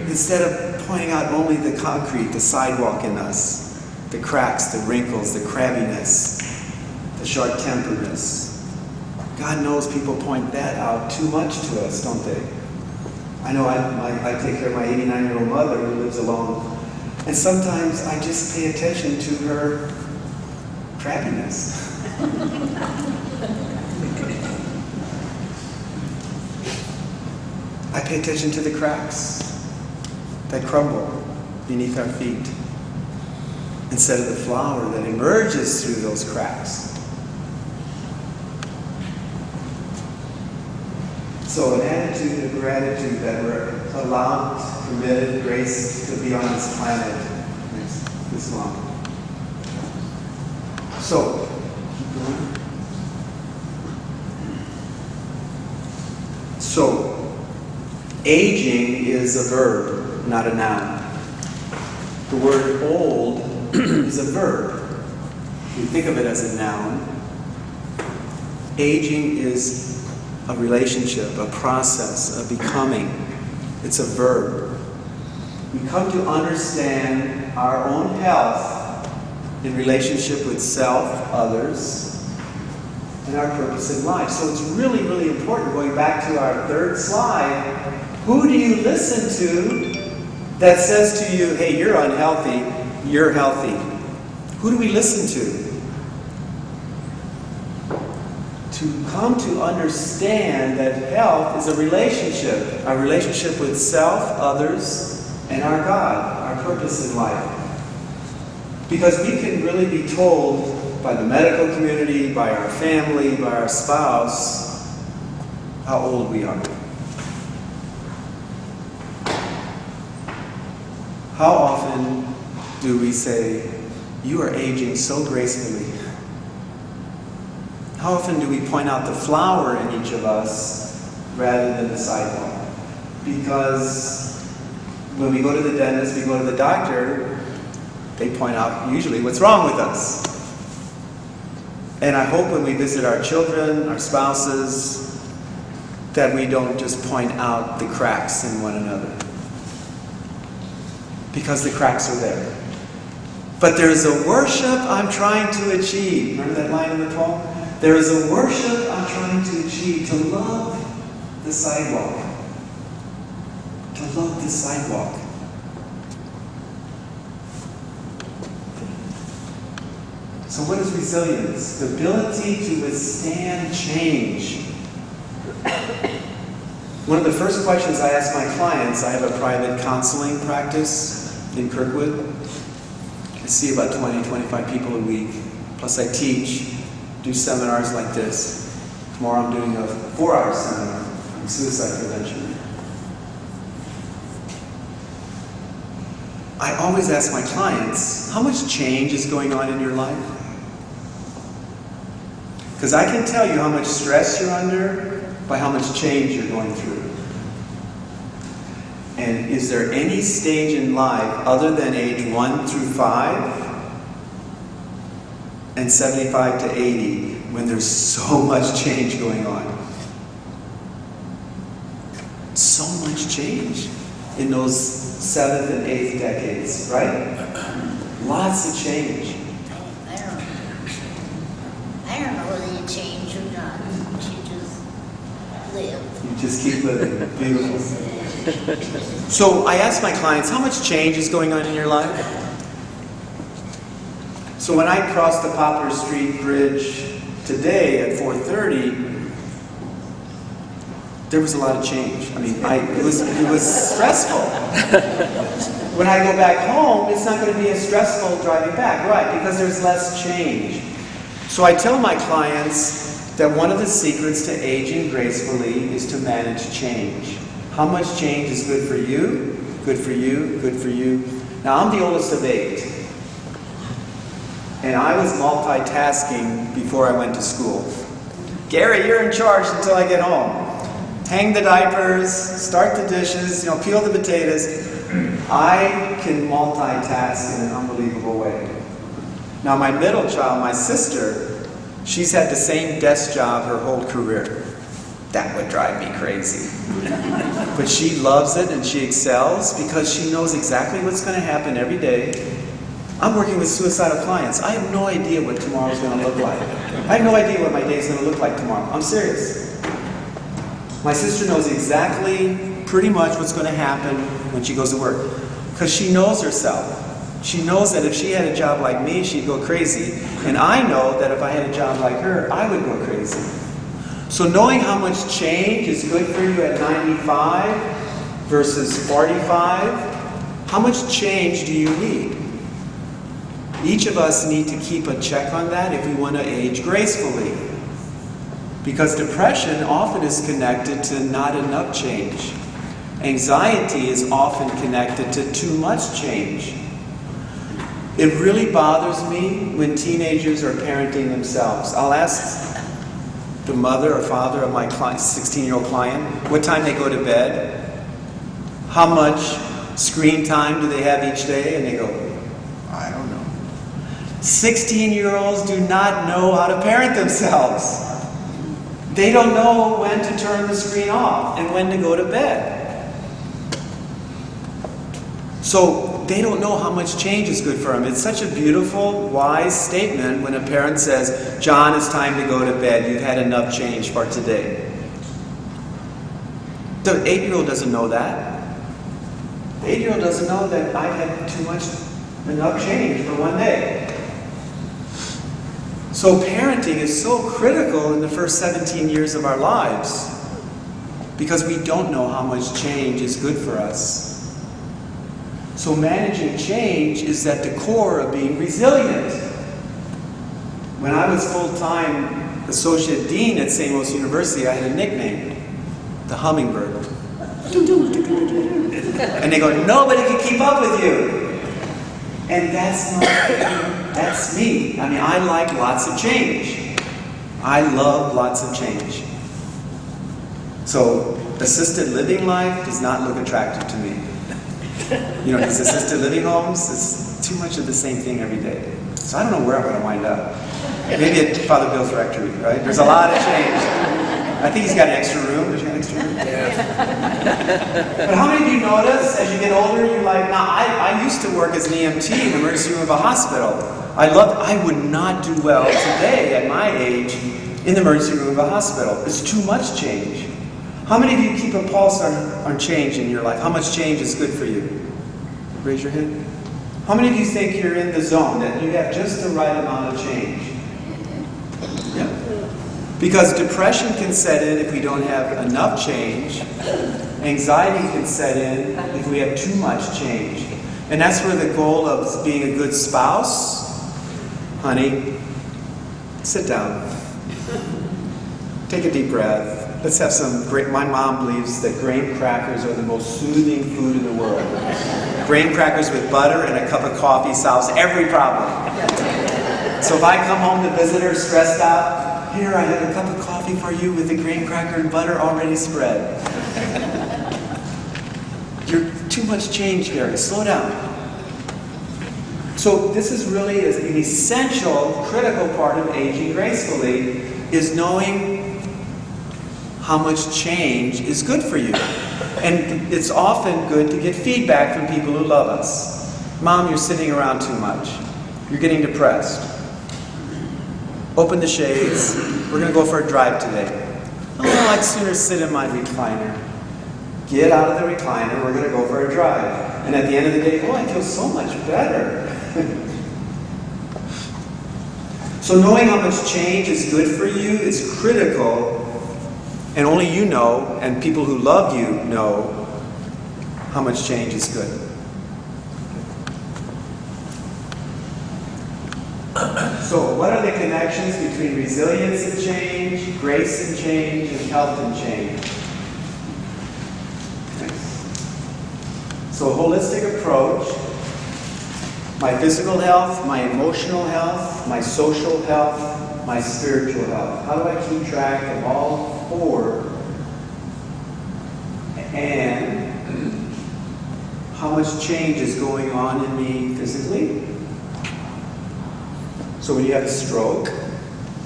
Instead of pointing out only the concrete, the sidewalk in us, the cracks, the wrinkles, the crabbiness, the short-temperedness. God knows people point that out too much to us, don't they? I know I take care of my 89-year-old mother who lives alone And sometimes I just pay attention to her crabbiness. I pay attention to the cracks that crumble beneath our feet instead of the flower that emerges through those cracks. So an attitude of gratitude that we're allowed, permitted, graced to be on this planet this long. So, keep going. So, aging is a verb, not a noun. The word old is a verb. We think of it as a noun. Aging is a relationship, a process, a becoming. It's a verb. We come to understand our own health in relationship with self, others, and our purpose in life. So it's really, really important, going back to our third slide, who do you listen to that says to you, hey, you're unhealthy, you're healthy? Who do we listen to? To come to understand that health is a relationship with self, others, and our God, our purpose in life. Because we can really be told by the medical community, by our family, by our spouse, how old we are. How often do we say, you are aging so gracefully? How often do we point out the flower in each of us rather than the sidewalk? Because when we go to the dentist, we go to the doctor, they point out usually what's wrong with us. And I hope when we visit our children, our spouses, that we don't just point out the cracks in one another. Because the cracks are there. But there's a worship I'm trying to achieve. Remember that line in the poem? There is a worship I'm trying to achieve, to love the sidewalk. To love the sidewalk. So what is resilience? The ability to withstand change. One of the first questions I ask my clients, I have a private counseling practice in Kirkwood. I see about 20, 25 people a week. Plus I teach, do seminars like this. Tomorrow I'm doing a 4-hour seminar on suicide prevention. I always ask my clients, how much change is going on in your life? Because I can tell you how much stress you're under by how much change you're going through. And is there any stage in life other than age 1 through 5 and 75 to 80 when there's so much change going on? So much change in those 7th and 8th decades, right? Lots of change.
I don't know whether you change or not. You just live.
You just keep living. Beautiful. So I ask my clients, how much change is going on in your life? So when I crossed the Poplar Street Bridge today at 4:30, there was a lot of change. I mean, it was stressful. When I go back home, it's not going to be as stressful driving back, right? Because there's less change. So I tell my clients that one of the secrets to aging gracefully is to manage change. How much change is good for you, good for you, good for you? Now, I'm the oldest of 8. And I was multitasking before I went to school. Gary, you're in charge until I get home. Hang the diapers, start the dishes, peel the potatoes. I can multitask in an unbelievable way. Now, my middle child, my sister, she's had the same desk job her whole career. That would drive me crazy. But she loves it and she excels because she knows exactly what's going to happen every day. I'm working with suicidal clients. I have no idea what tomorrow's going to look like. I have no idea what my day's going to look like tomorrow. I'm serious. My sister knows exactly pretty much what's going to happen when she goes to work because she knows herself. She knows that if she had a job like me, she'd go crazy. And I know that if I had a job like her, I would go crazy. So knowing how much change is good for you at 95 versus 45, how much change do you need? Each of us need to keep a check on that if we want to age gracefully. Because depression often is connected to not enough change. Anxiety is often connected to too much change. It really bothers me when teenagers are parenting themselves. I'll ask the mother or father of my 16-year-old client what time they go to bed, how much screen time do they have each day, and they go, I don't know. 16-year-olds do not know how to parent themselves. They don't know when to turn the screen off and when to go to bed. So they don't know how much change is good for them. It's such a beautiful, wise statement when a parent says, John, it's time to go to bed. You've had enough change for today. The 8-year-old doesn't know that. The 8-year-old doesn't know that I've had enough change for one day. So parenting is so critical in the first 17 years of our lives because we don't know how much change is good for us. So managing change is at the core of being resilient. When I was full-time associate dean at St. Louis University, I had a nickname, the Hummingbird. And they go, nobody can keep up with you. And that's me. I mean, I like lots of change. I love lots of change. So assisted living life does not look attractive to me. You know, these assisted living homes, it's too much of the same thing every day. So I don't know where I'm going to wind up. Maybe at Father Bill's rectory, right? There's a lot of change. I think he's got an extra room. There's an extra room. Yeah. But how many of you notice as you get older, you're like, now I used to work as an EMT in the emergency room of a hospital. I would not do well today at my age in the emergency room of a hospital. It's too much change. How many of you keep a pulse on change in your life? How much change is good for you? Raise your hand. How many of you think you're in the zone, that you have just the right amount of change? Yeah. Because depression can set in if we don't have enough change. Anxiety can set in if we have too much change. And that's where the goal of being a good spouse, honey, sit down. Take a deep breath. Let's have some my mom believes that graham crackers are the most soothing food in the world. Graham crackers with butter and a cup of coffee solves every problem. So if I come home to visit her stressed out, here I have a cup of coffee for you with the graham cracker and butter already spread. You're too much change, Gary. Slow down. So this is really an essential, critical part of aging gracefully, is knowing how much change is good for you. And it's often good to get feedback from people who love us. Mom, you're sitting around too much. You're getting depressed. Open the shades. We're going to go for a drive today. Oh, I'd sooner sit in my recliner. Get out of the recliner. We're going to go for a drive. And at the end of the day, oh, I feel so much better. So knowing how much change is good for you is critical. And only you know, and people who love you know, how much change is good. So, what are the connections between resilience and change, grace and change, and health and change? So, a holistic approach. My physical health, my emotional health, my social health, my spiritual health. How do I keep track of all four? And how much change is going on in me physically? So when you have a stroke,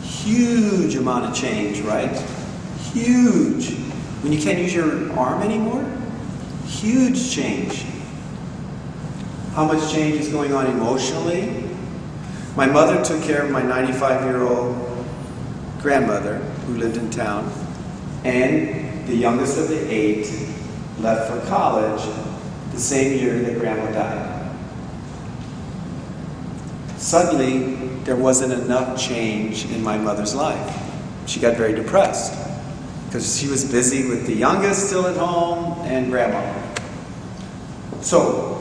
huge amount of change, right? Huge. When you can't use your arm anymore, huge change. How much change is going on emotionally? My mother took care of my 95-year-old grandmother who lived in town, and the youngest of the 8 left for college the same year that Grandma died. suddenly there wasn't enough change in my mother's life. She got very depressed because she was busy with the youngest still at home and grandma. So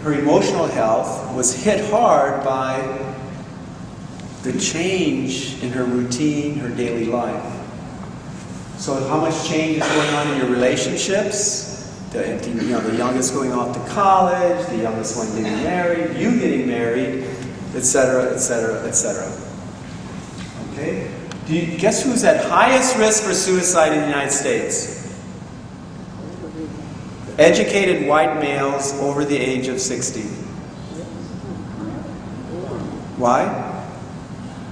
her emotional health was hit hard by the change in her routine, her daily life. So how much change is going on in your relationships? The youngest going off to college, the youngest one getting married, you getting married, etc., etc., etc. Okay? Guess who's at highest risk for suicide in the United States? Educated white males over the age of 60. Why?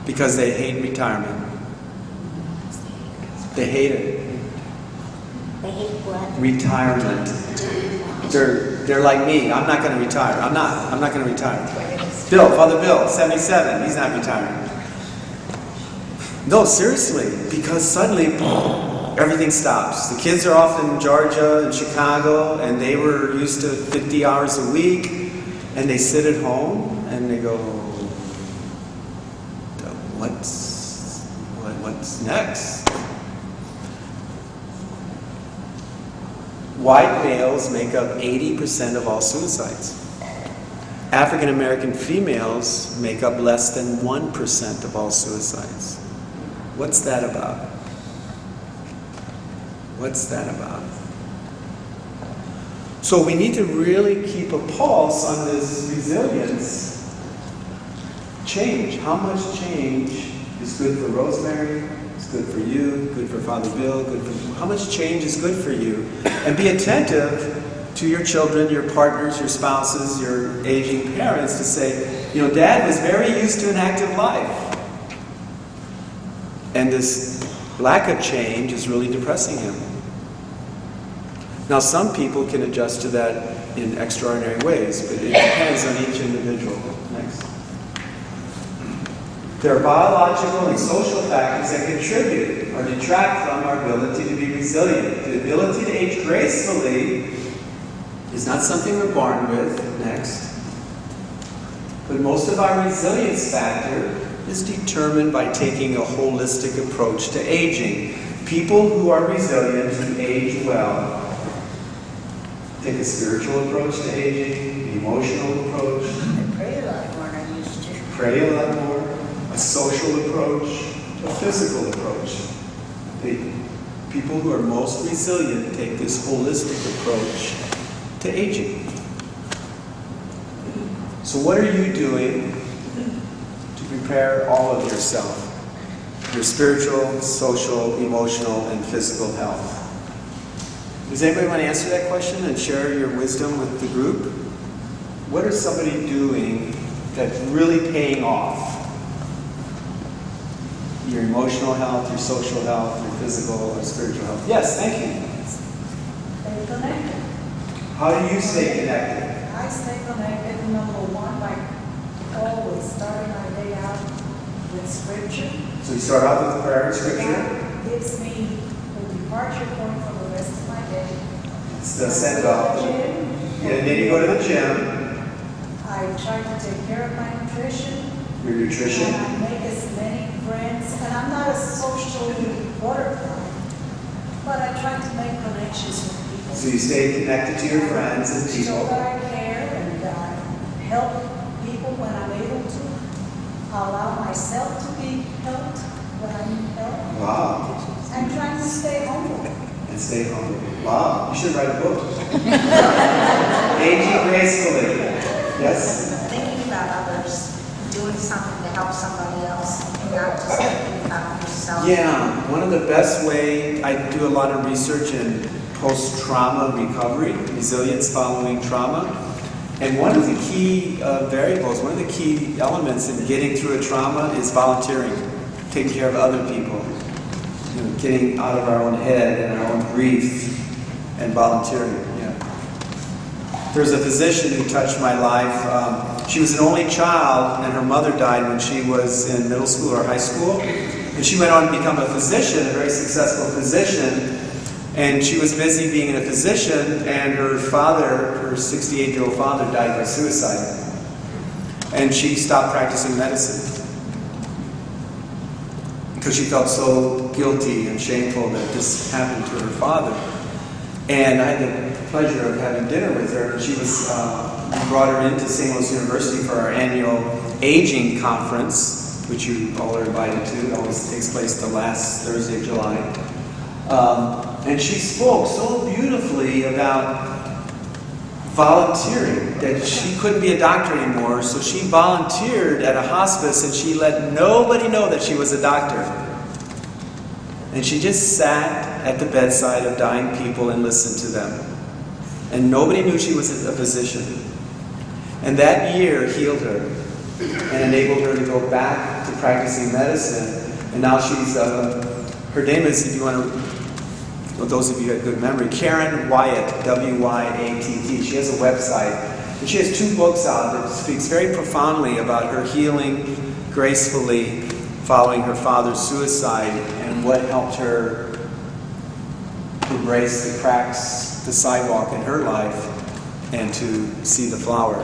Because they hate retirement. They hate it.
They hate what?
Retirement. They're like me. I'm not going to retire. I'm not going to retire. Father Bill, 77. He's not retiring. No, seriously, because suddenly everything stops. The kids are off in Georgia and Chicago, and they were used to 50 hours a week, and they sit at home and they go, what's next? White males make up 80% of all suicides. African American females make up less than 1% of all suicides. What's that about? What's that about? So we need to really keep a pulse on this resilience. Change. How much change is good for Rosemary? It's good for you, good for Father Bill, good for... How much change is good for you? And be attentive to your children, your partners, your spouses, your aging parents to say, Dad was very used to an active life. And this lack of change is really depressing him. Now, some people can adjust to that in extraordinary ways, but it depends on each individual. Next. There are biological and social factors that contribute or detract from our ability to be resilient. The ability to age gracefully is not something we're born with. Next. But most of our resilience factor is determined by taking a holistic approach to aging. People who are resilient who age well take a spiritual approach to aging, an emotional approach.
I pray a lot more than I used to.
Pray a lot more, a social approach, a physical approach. People who are most resilient take this holistic approach to aging. So what are you doing to prepare all of yourself? Your spiritual, social, emotional, and physical health. Does anybody want to answer that question and share your wisdom with the group? What is somebody doing that's really paying off? Your emotional health, your social health, your physical or spiritual health. Yes, thank you.
Stay connected.
How do you stay connected?
I stay connected, number one, by always starting my day out with scripture.
So you start off with prayer and scripture.
That gives me the departure point for the rest of my day.
It's the send off. And then you go to the gym.
I try to take care of my nutrition.
Your nutrition.
And I make as many friends. And I'm not a social butterfly, but I try to make connections with people.
So you stay connected to your friends and
Show
people.
that I care and help people when I'm able to. Allow myself to be helped when I need help.
Wow.
I'm trying to stay humble.
And stay home. Wow, you should write a book. Aging gracefully. Yes?
Thinking about others, doing something to help somebody else, and not just thinking about yourself.
Yeah, one of the best way, I do a lot of research in post-trauma recovery, resilience following trauma. And one of the key variables, one of the key elements in getting through a trauma is volunteering, taking care of other people. Getting out of our own head and our own grief and volunteering. Yeah. There's a physician who touched my life. She was an only child, and her mother died when she was in middle school or high school. And she went on to become a physician, a very successful physician. And she was busy being a physician, and her father, her 68-year-old father, died by suicide. And she stopped practicing medicine because she felt so guilty and shameful that this happened to her father. And I had the pleasure of having dinner with her. She was, we brought her into St. Louis University for our annual aging conference, which you all are invited to. It always takes place the last Thursday of July. And she spoke so beautifully about volunteering, that she couldn't be a doctor anymore, so she volunteered at a hospice and she let nobody know that she was a doctor. And she just sat at the bedside of dying people and listened to them. And nobody knew she was a physician. And that year healed her and enabled her to go back to practicing medicine. And now she's, her name is, if you want to, well, those of you who have good memory, Karen Wyatt, W-Y-A-T-T. She has a website, and she has 2 books out that speaks very profoundly about her healing gracefully following her father's suicide and what helped her embrace the cracks, the sidewalk in her life, and to see the flower.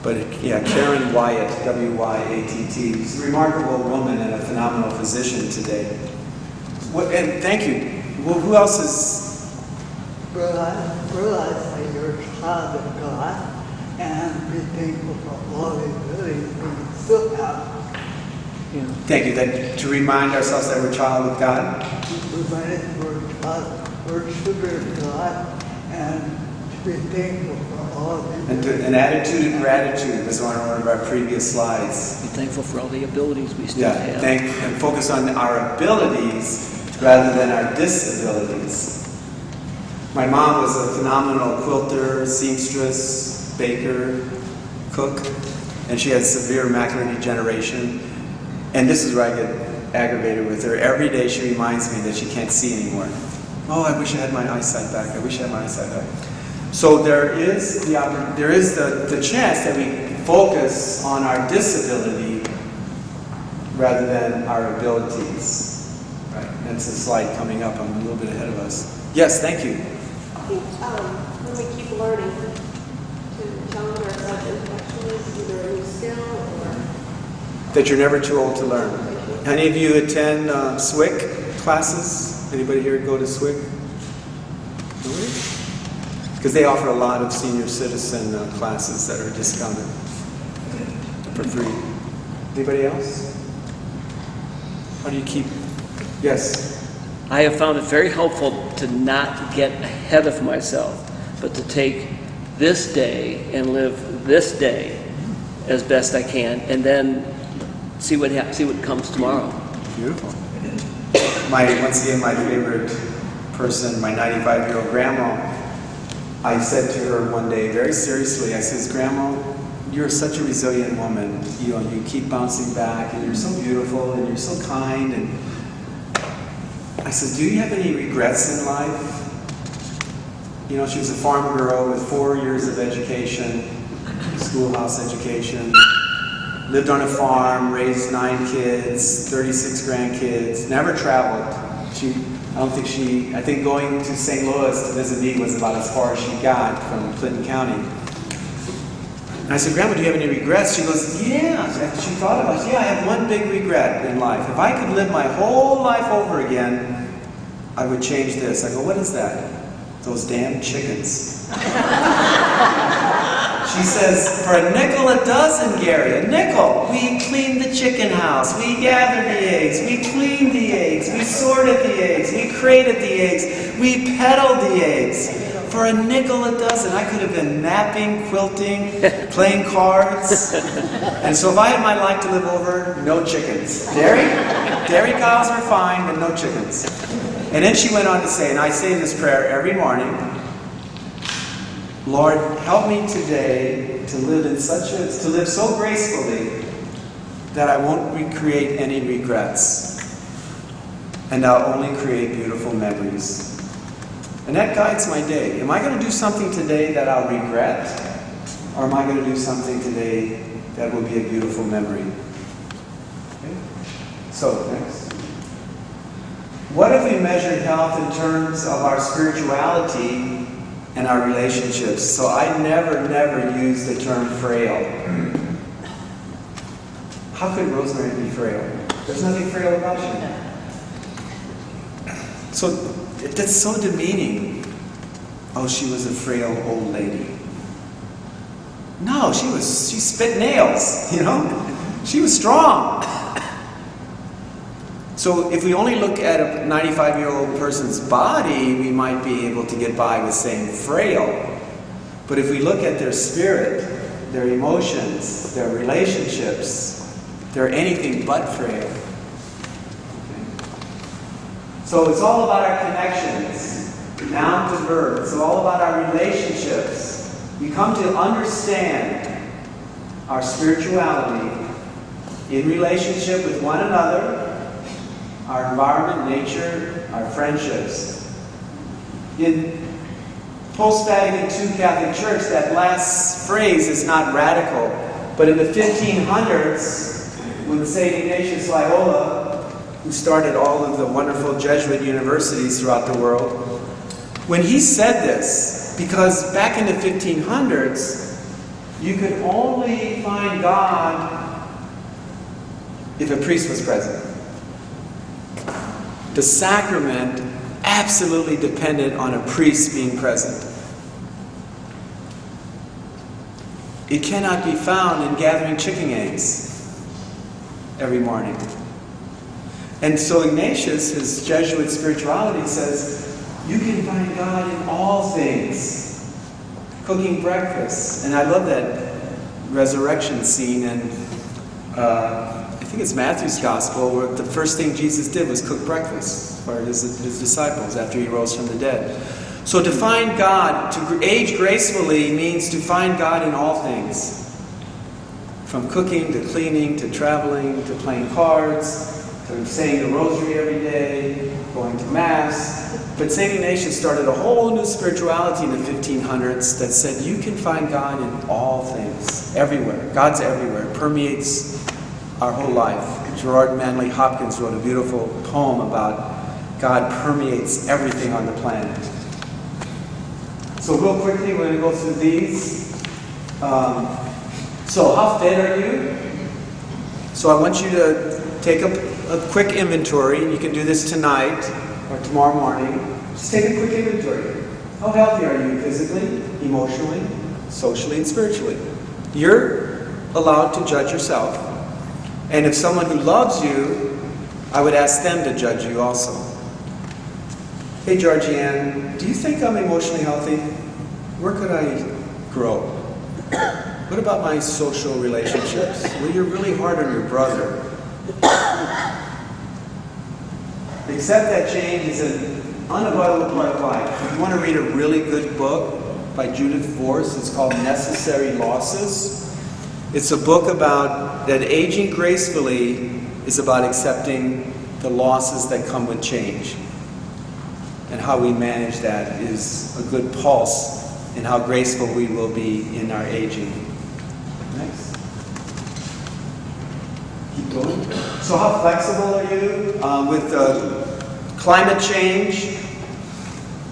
But yeah, Karen Wyatt, W-Y-A-T-T. She's a remarkable woman and a phenomenal physician today. And thank you. Well, who else is?
Realize that you're a child of God and be thankful for all the abilities we still have. You know,
Thank you. That to remind ourselves that we're a child of God.
we're children of God and to be thankful for all the
And an attitude of gratitude was on one of our previous slides.
Be thankful for all the abilities we still
Yeah,
have.
and focus on our abilities rather than our disabilities. My mom was a phenomenal quilter, seamstress, baker, cook, and she had severe macular degeneration. And this is where I get aggravated with her. Every day she reminds me that she can't see anymore. Oh, I wish I had my eyesight back. I wish I had my eyesight back. So there is the chance that we focus on our disability rather than our abilities. Right. That's a slide coming up. I'm a little bit ahead of us. Yes, thank you.
I think when we keep learning to challenge ourselves intellectually, either a new skill or...
That you're never too old to learn. Any of you attend SWIC classes? Anybody here go to SWIC? Because they offer a lot of senior citizen classes that are discounted for free. Anybody else? How do you keep... Yes?
I have found it very helpful to not get ahead of myself, but to take this day and live this day as best I can, and then see what comes tomorrow.
Beautiful. Once again, my favorite person, my 95-year-old grandma, I said to her one day, very seriously, I says, Grandma, you're such a resilient woman. You know, you keep bouncing back, and you're so beautiful, and you're so kind. And I said, do you have any regrets in life? You know, she was a farm girl with 4 years of education, schoolhouse education, lived on a farm, raised 9 kids, 36 grandkids, never traveled. I think going to St. Louis to visit me was about as far as she got from Clinton County. And I said, Grandma, do you have any regrets? She goes, yeah. She thought about it. Yeah, I have one big regret in life. If I could live my whole life over again, I would change this. I go, what is that? Those damn chickens. She says, for a nickel a dozen, Gary, a nickel. We cleaned the chicken house. We gathered the eggs. We cleaned the eggs. We sorted the eggs. We crated the eggs. We peddled the eggs. For a nickel a dozen. I could have been napping, quilting, playing cards. And so if I had my life to live over, no chickens. Dairy cows are fine, but no chickens. And then she went on to say, and I say this prayer every morning, Lord, help me today to live so gracefully that I won't recreate any regrets, and I'll only create beautiful memories. And that guides my day. Am I going to do something today that I'll regret, or am I going to do something today that will be a beautiful memory? Okay. So next. What if we measured health in terms of our spirituality and our relationships? So I never use the term frail. How could Rosemary be frail? There's nothing frail about you. So that's so demeaning. Oh, she was a frail old lady. No, she spit nails, you know? She was strong. So if we only look at a 95-year-old person's body, we might be able to get by with saying frail. But if we look at their spirit, their emotions, their relationships, they're anything but frail. Okay. So it's all about our connections, noun to verb. It's all about our relationships. We come to understand our spirituality in relationship with one another, our environment, nature, our friendships. In post-Vatican II Catholic Church, that last phrase is not radical, but in the 1500s, when St. Ignatius Loyola, who started all of the wonderful Jesuit universities throughout the world, when he said this, because back in the 1500s, you could only find God if a priest was present. The sacrament absolutely depended on a priest being present. It cannot be found in gathering chicken eggs every morning. And so Ignatius, his Jesuit spirituality, says, you can find God in all things. Cooking breakfast. And I love that resurrection scene in, I think it's Matthew's Gospel, where the first thing Jesus did was cook breakfast for his disciples after he rose from the dead. So to find God, to age gracefully, means to find God in all things. From cooking to cleaning to traveling to playing cards to saying the rosary every day, going to Mass. But St. Ignatius started a whole new spirituality in the 1500s that said you can find God in all things, everywhere. God's everywhere. It permeates our whole life. Gerard Manley Hopkins wrote a beautiful poem about God permeates everything on the planet. So real quickly, we're going to go through these. So how fit are you? So I want you to take a quick inventory. You can do this tonight or tomorrow morning. Just take a quick inventory. How healthy are you physically, emotionally, socially, and spiritually? You're allowed to judge yourself. And if someone who loves you, I would ask them to judge you also. Hey, Georgianne, do you think I'm emotionally healthy? Where could I grow? What about my social relationships? Well, you're really hard on your brother. Accept that change is an unavoidable part of life. If you want to read a really good book by Judith Vorse, it's called Necessary Losses. It's a book about that aging gracefully is about accepting the losses that come with change. And how we manage that is a good pulse in how graceful we will be in our aging. Next. Keep going. So how flexible are you with climate change?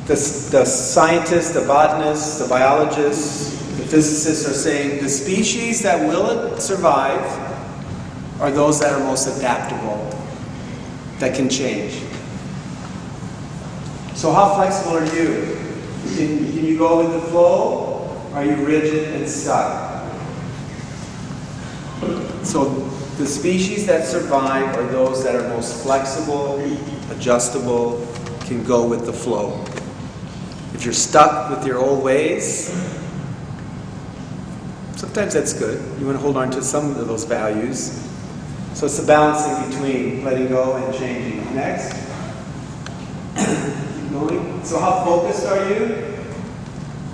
The scientists, the botanists, the biologists, the physicists are saying the species that will survive are those that are most adaptable, that can change. So how flexible are you? Can you go with the flow? Or are you rigid and stuck? So the species that survive are those that are most flexible, adjustable, can go with the flow. If you're stuck with your old ways, sometimes that's good. You want to hold on to some of those values. So it's the balancing between letting go and changing. Next. Going. So how focused are you?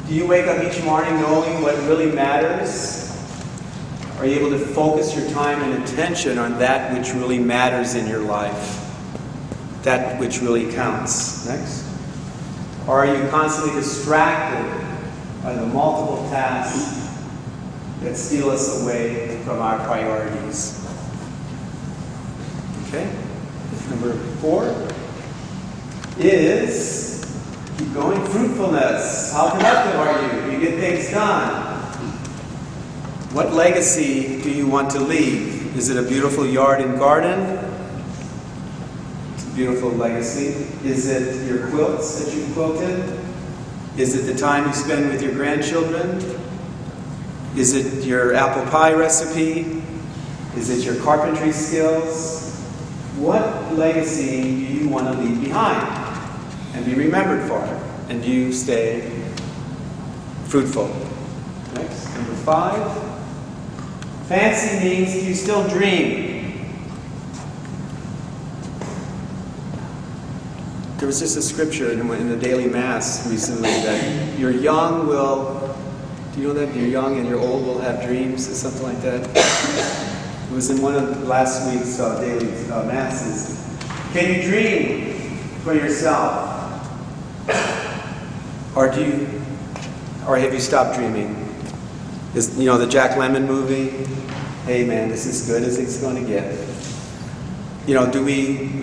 Do you wake up each morning knowing what really matters? Are you able to focus your time and attention on that which really matters in your life? That which really counts. Next. Or are you constantly distracted by the multiple tasks that steal us away from our priorities? Okay. Number 4 is, keep going, fruitfulness. How productive are you? Do you get things done? What legacy do you want to leave? Is it a beautiful yard and garden? It's a beautiful legacy. Is it your quilts that you've quilted? Is it the time you spend with your grandchildren? Is it your apple pie recipe? Is it your carpentry skills? What legacy do you want to leave behind and be remembered for? And do you stay fruitful? Next, number 5. Fancy means do you still dream? There was just a scripture in the daily mass recently that your young will, do you know that? Your young and your old will have dreams or something like that? It was in one of last week's daily masses. Can you dream for yourself? Or have you stopped dreaming? Is, the Jack Lemmon movie? Hey man, this is as good as it's going to get.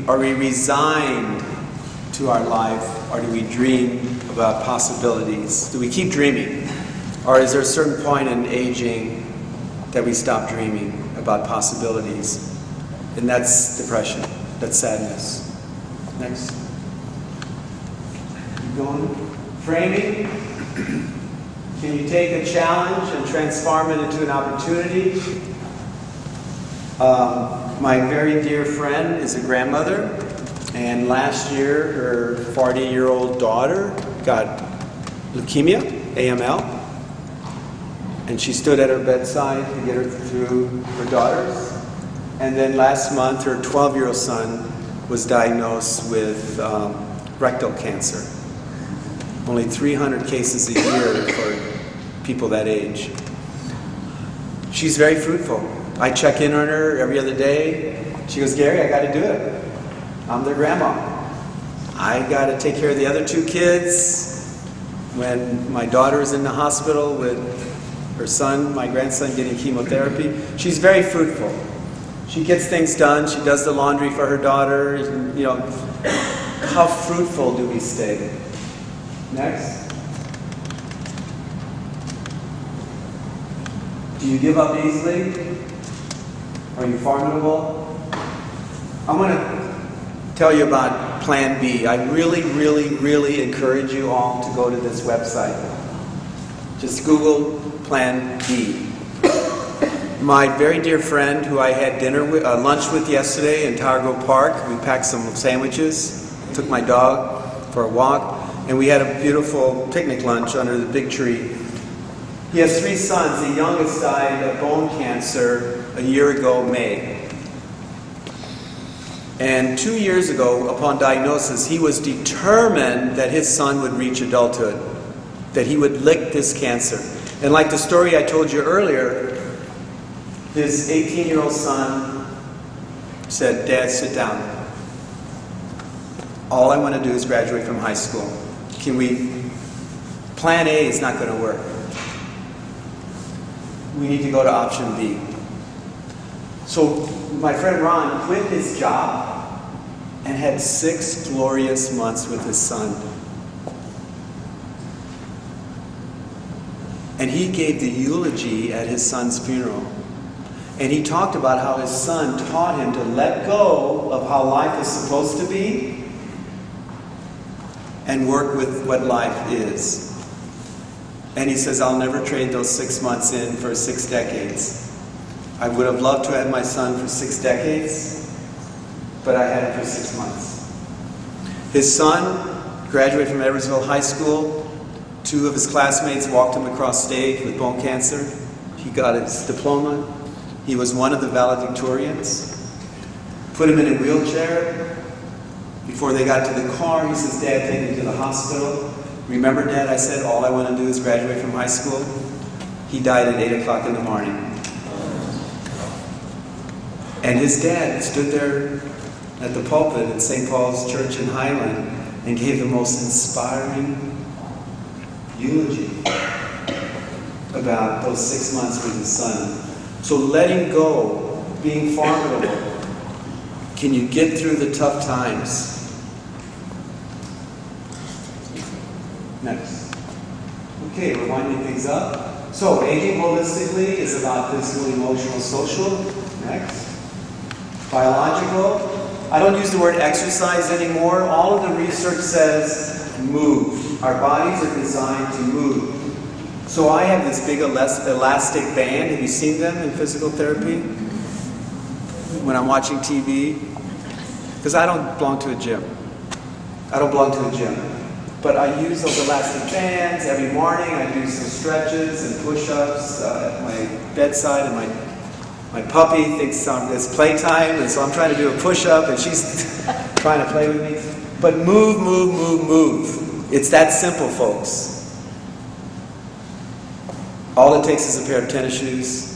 Are we resigned to our life, or do we dream about possibilities? Do we keep dreaming? Or is there a certain point in aging that we stop dreaming about possibilities? And that's depression, that's sadness. Next. Keep going. Framing. Can you take a challenge and transform it into an opportunity? My very dear friend is a grandmother, and last year her 40-year-old daughter got leukemia, AML, and she stood at her bedside to get her through her daughters. And then last month her 12-year-old son was diagnosed with rectal cancer. Only 300 cases a year for people that age. She's very fruitful. I check in on her every other day. She goes, Gary, I got to do it. I'm their grandma. I got to take care of the other 2 kids. When my daughter is in the hospital with her son, my grandson, getting chemotherapy, she's very fruitful. She gets things done. She does the laundry for her daughter. How fruitful do we stay? Next. Do you give up easily? Are you formidable? I'm going to tell you about Plan B. I really, really, really encourage you all to go to this website. Just Google Plan B. My very dear friend who I had lunch with yesterday in Tower Grove Park, we packed some sandwiches, took my dog for a walk, and we had a beautiful picnic lunch under the big tree. He has 3 sons. The youngest died of bone cancer a year ago, May. And 2 years ago, upon diagnosis, he was determined that his son would reach adulthood, that he would lick this cancer. And like the story I told you earlier, his 18-year-old son said, Dad, sit down. All I want to do is graduate from high school. Plan A is not going to work. We need to go to option B. So my friend Ron quit his job and had 6 glorious months with his son. And he gave the eulogy at his son's funeral. And he talked about how his son taught him to let go of how life is supposed to be and work with what life is. And he says, I'll never trade those 6 months in for 6 decades. I would have loved to have had my son for 6 decades, but I had him for 6 months. His son graduated from Edwardsville High School. 2 of his classmates walked him across stage with bone cancer. He got his diploma. He was one of the valedictorians. Put him in a wheelchair. Before they got to the car, he says, Dad, take me to the hospital. Remember, Dad, I said all I want to do is graduate from high school? He died at 8 o'clock in the morning. And his dad stood there at the pulpit at St. Paul's Church in Highland and gave the most inspiring eulogy about those 6 months with his son. So letting go, being formidable. Can you get through the tough times? Next. Okay, we're winding things up. So aging holistically is about physical, emotional, social. Next. Biological. I don't use the word exercise anymore. All of the research says move. Our bodies are designed to move. So I have this big elastic band. Have you seen them in physical therapy? When I'm watching TV? Because I don't belong to a gym. But I use those elastic bands every morning. I do some stretches and push-ups at my bedside, and my puppy thinks it's playtime, and so I'm trying to do a push-up, and she's trying to play with me. But move, move, move, move. It's that simple, folks. All it takes is a pair of tennis shoes.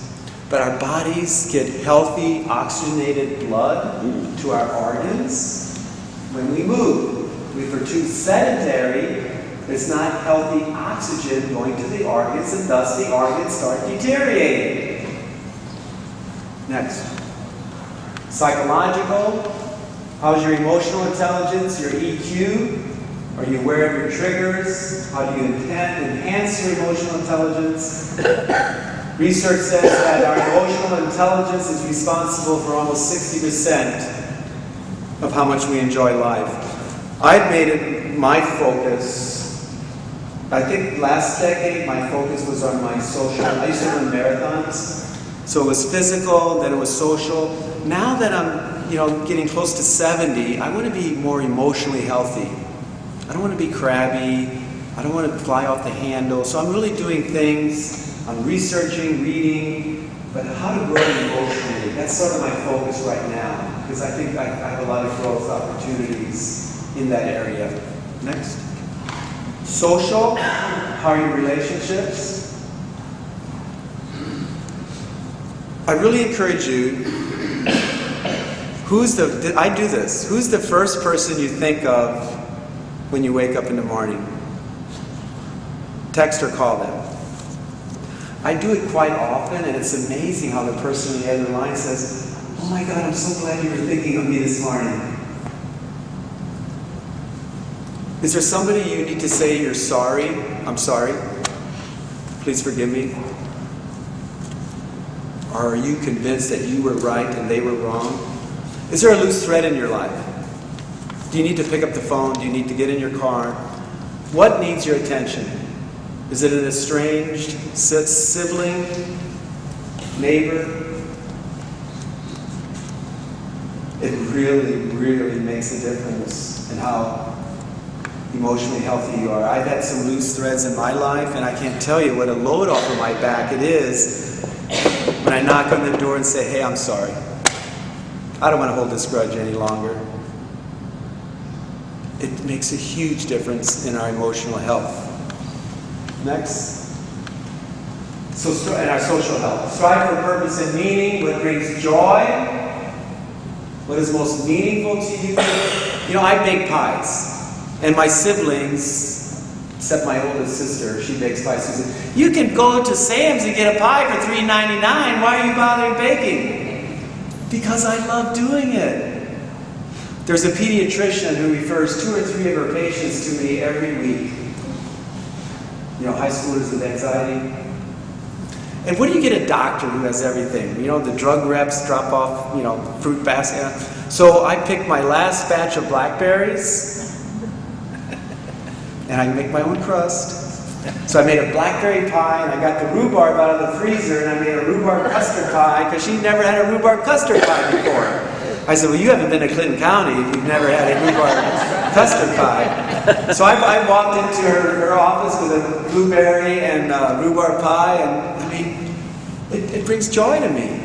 But our bodies get healthy, oxygenated blood to our organs when we move. If we're too sedentary, there's not healthy oxygen going to the organs, and thus the organs start deteriorating. Next. Psychological. How's your emotional intelligence, your EQ? Are you aware of your triggers? How do you enhance your emotional intelligence? Research says that our emotional intelligence is responsible for almost 60% of how much we enjoy life. I've made it my focus. I think last decade my focus was on my social. I used to run marathons. So it was physical, then it was social. Now that I'm, getting close to 70, I want to be more emotionally healthy. I don't want to be crabby. I don't want to fly off the handle. So I'm really doing things. I'm researching, reading, but how to grow emotionally. That's sort of my focus right now, because I think I have a lot of growth opportunities in that area. Next. Social. How are your relationships? I really encourage you, I do this. Who's the first person you think of when you wake up in the morning? Text or call them. I do it quite often, and it's amazing how the person on the other line says, "Oh my God, I'm so glad you were thinking of me this morning." Is there somebody you need to say you're sorry? I'm sorry. Please forgive me. Or are you convinced that you were right and they were wrong? Is there a loose thread in your life? Do you need to pick up the phone? Do you need to get in your car? What needs your attention? Is it an estranged sibling, neighbor? It really, really makes a difference in how emotionally healthy you are. I've had some loose threads in my life, and I can't tell you what a load off of my back it is when I knock on the door and say, "Hey, I'm sorry. I don't want to hold this grudge any longer." It makes a huge difference in our emotional health. Next. And our social health. Strive for purpose and meaning. What brings joy? What is most meaningful to you? I bake pies. And my siblings, except my oldest sister, she bakes pies. She says, "You can go to Sam's and get a pie for $3.99. Why are you bothering baking?" Because I love doing it. There's a pediatrician who refers 2 or 3 of her patients to me every week. High schoolers with anxiety. And what do you get a doctor who has everything? The drug reps drop off, fruit basket. So I picked my last batch of blackberries, and I make my own crust. So I made a blackberry pie, and I got the rhubarb out of the freezer, and I made a rhubarb custard pie, because she never had a rhubarb custard pie before. I said, "Well, you haven't been to Clinton County if you've never had a rhubarb custard pie." So I walked into her office with a blueberry and rhubarb pie, and it brings joy to me.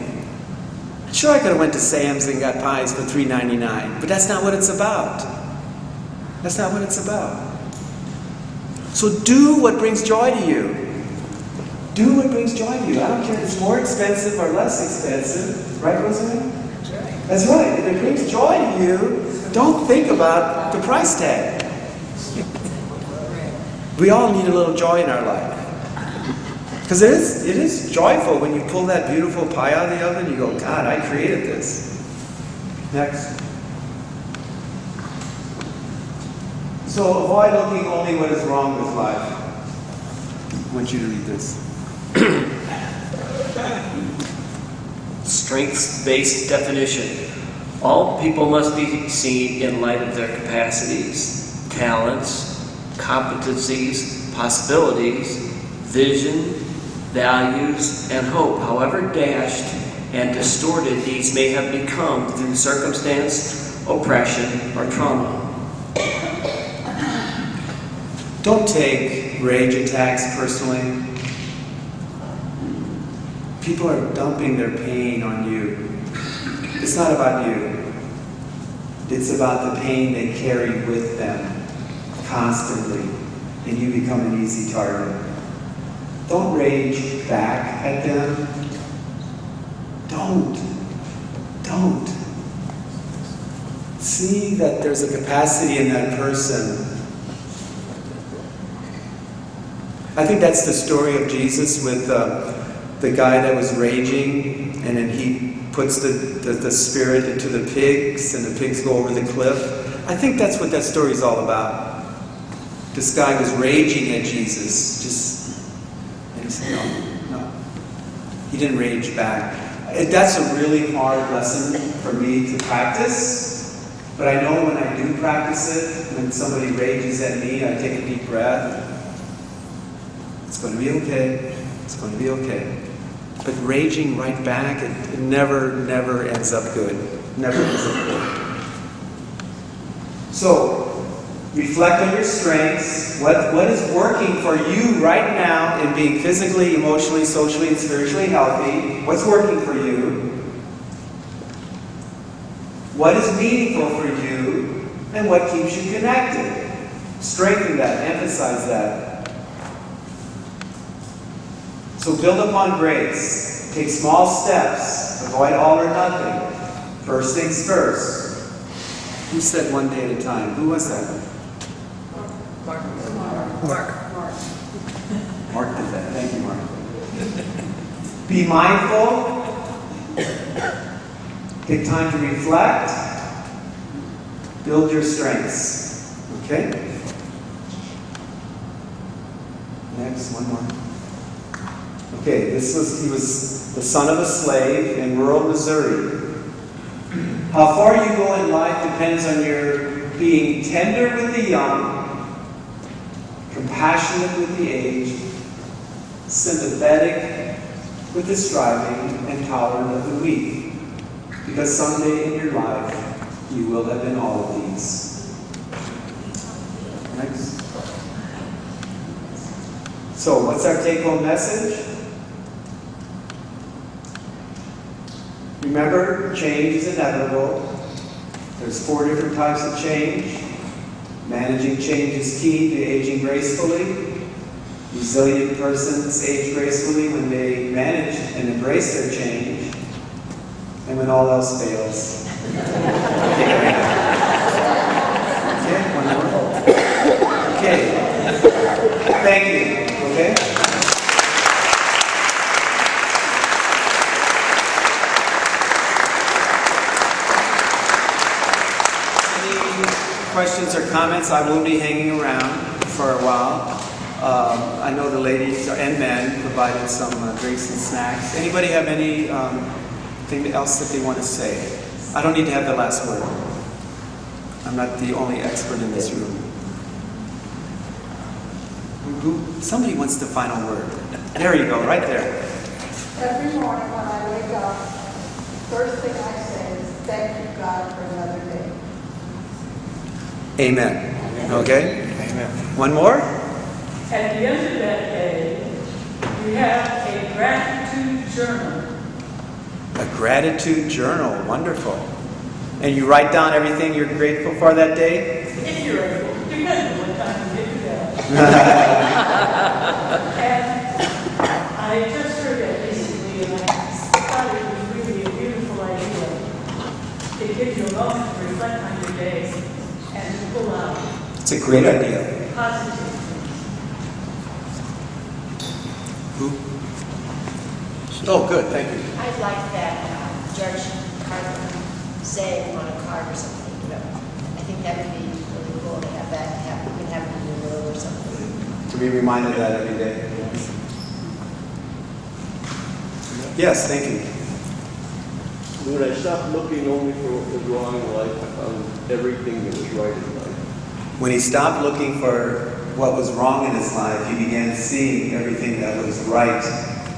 Sure, I could have went to Sam's and got pies for $3.99, but that's not what it's about. That's not what it's about. So do what brings joy to you. Do what brings joy to you. I don't care if it's more expensive or less expensive. Right, Rosemary? That's right. If it brings joy to you, don't think about the price tag. We all need a little joy in our life. Because it is joyful when you pull that beautiful pie out of the oven, you go, "God, I created this." Next. So avoid looking only what is wrong with life. I want you to read this.
strengths-based definition. All people must be seen in light of their capacities, talents, competencies, possibilities, vision, values, and hope, however dashed and distorted these may have become through circumstance, oppression, or trauma.
Don't take rage attacks personally. People are dumping their pain on you. It's not about you. It's about the pain they carry with them constantly, and you become an easy target. Don't rage back at them. Don't. See that there's a capacity in that person. I think that's the story of Jesus with the guy that was raging, and then he puts the spirit into the pigs, and the pigs go over the cliff. I think that's what that story is all about. This guy was raging at Jesus, and he said, no. He didn't rage back. That's a really hard lesson for me to practice, but I know when I do practice it, when somebody rages at me, I take a deep breath. It's going to be okay. It's going to be okay. But raging right back, it never ends up good. Never ends up good. So, reflect on your strengths. What is working for you right now in being physically, emotionally, socially, and spiritually healthy? What's working for you? What is meaningful for you? And what keeps you connected? Strengthen that. Emphasize that. So build upon grace. Take small steps. Avoid all or nothing. First things first. Who said one day at a time? Who was that?
Mark.
Mark did that. Thank you, Mark. Be mindful. Take time to reflect. Build your strengths. Okay? Next, one more. Okay, he was the son of a slave in rural Missouri. How far you go in life depends on your being tender with the young, compassionate with the aged, sympathetic with the striving, and tolerant of the weak. Because someday in your life, you will have been all of these. Next. So, what's our take-home message? Remember, change is inevitable. There's 4 different types of change. Managing change is key to aging gracefully. Resilient persons age gracefully when they manage and embrace their change, and when all else fails. Okay, one more. Okay. Thank you. Okay? Questions or comments? I will be hanging around for a while. I know the ladies and men provided some drinks and snacks. Anybody have any thing else that they want to say? I don't need to have the last word. I'm not the only expert in this room. Somebody wants the final word. There you go, right there.
Every morning when I wake up, first thing I say is, thank you, God, for another day.
Amen. Okay? Amen. One more?
At the end of that day, we have a gratitude journal.
A gratitude journal. Wonderful. And you write down everything you're grateful for that day?
If you're able, depends on what time you get to that. And I just heard that recently, and I thought it was really a beautiful idea to give you a moment to reflect on your day and to pull out
It's a great idea.
positive things.
Who? Oh, good. Thank you.
I'd like that George Carlin saying on a card or something, you know. I think that would be really cool to have that, we can have it in the room or something.
To be reminded of that every day. Yes, thank you.
When I stopped looking only for what was wrong in life, I found everything that was right in life.
When he stopped looking for what was wrong in his life, he began seeing everything that was right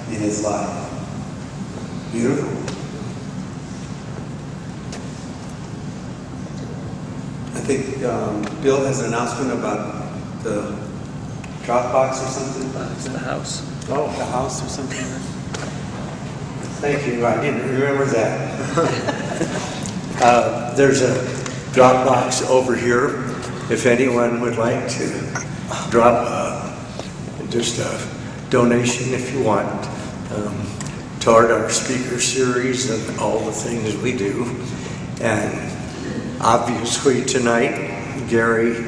in his life. Beautiful. I think Bill has an announcement about the Dropbox or something.
It's in the house.
Oh, the house or something. Thank you. I didn't remember that.
There's a Dropbox over here. If anyone would like to drop just a donation if you want toward our speaker series and all the things we do. And obviously tonight, Gary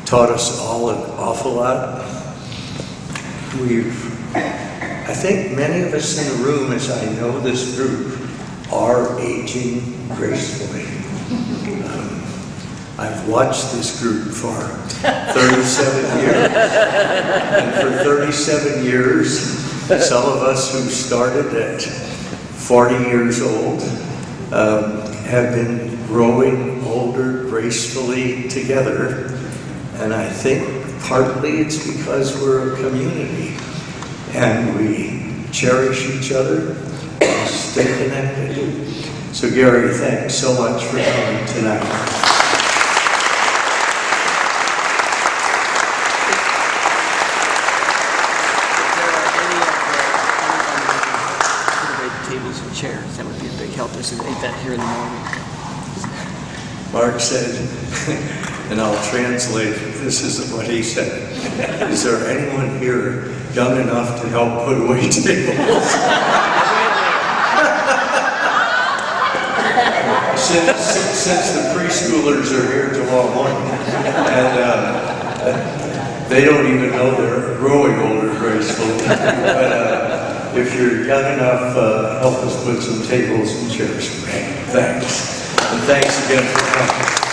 taught us all an awful lot. I think many of us in the room, as I know this group, are aging gracefully. I've watched this group for 37 years. And for 37 years, some of us who started at 40 years old have been growing older gracefully together. And I think partly it's because we're a community and we cherish each other and stay connected. So Gary, thanks so much for coming tonight.
Chairs. That would be a big help. There's an event here in the morning.
Mark said, and I'll translate, this isn't what he said. Is there anyone here young enough to help put away tables? since the preschoolers are here tomorrow morning, and they don't even know they're growing older gracefully. But, if you're young enough, help us put some tables and chairs away. Thanks. And thanks again for coming.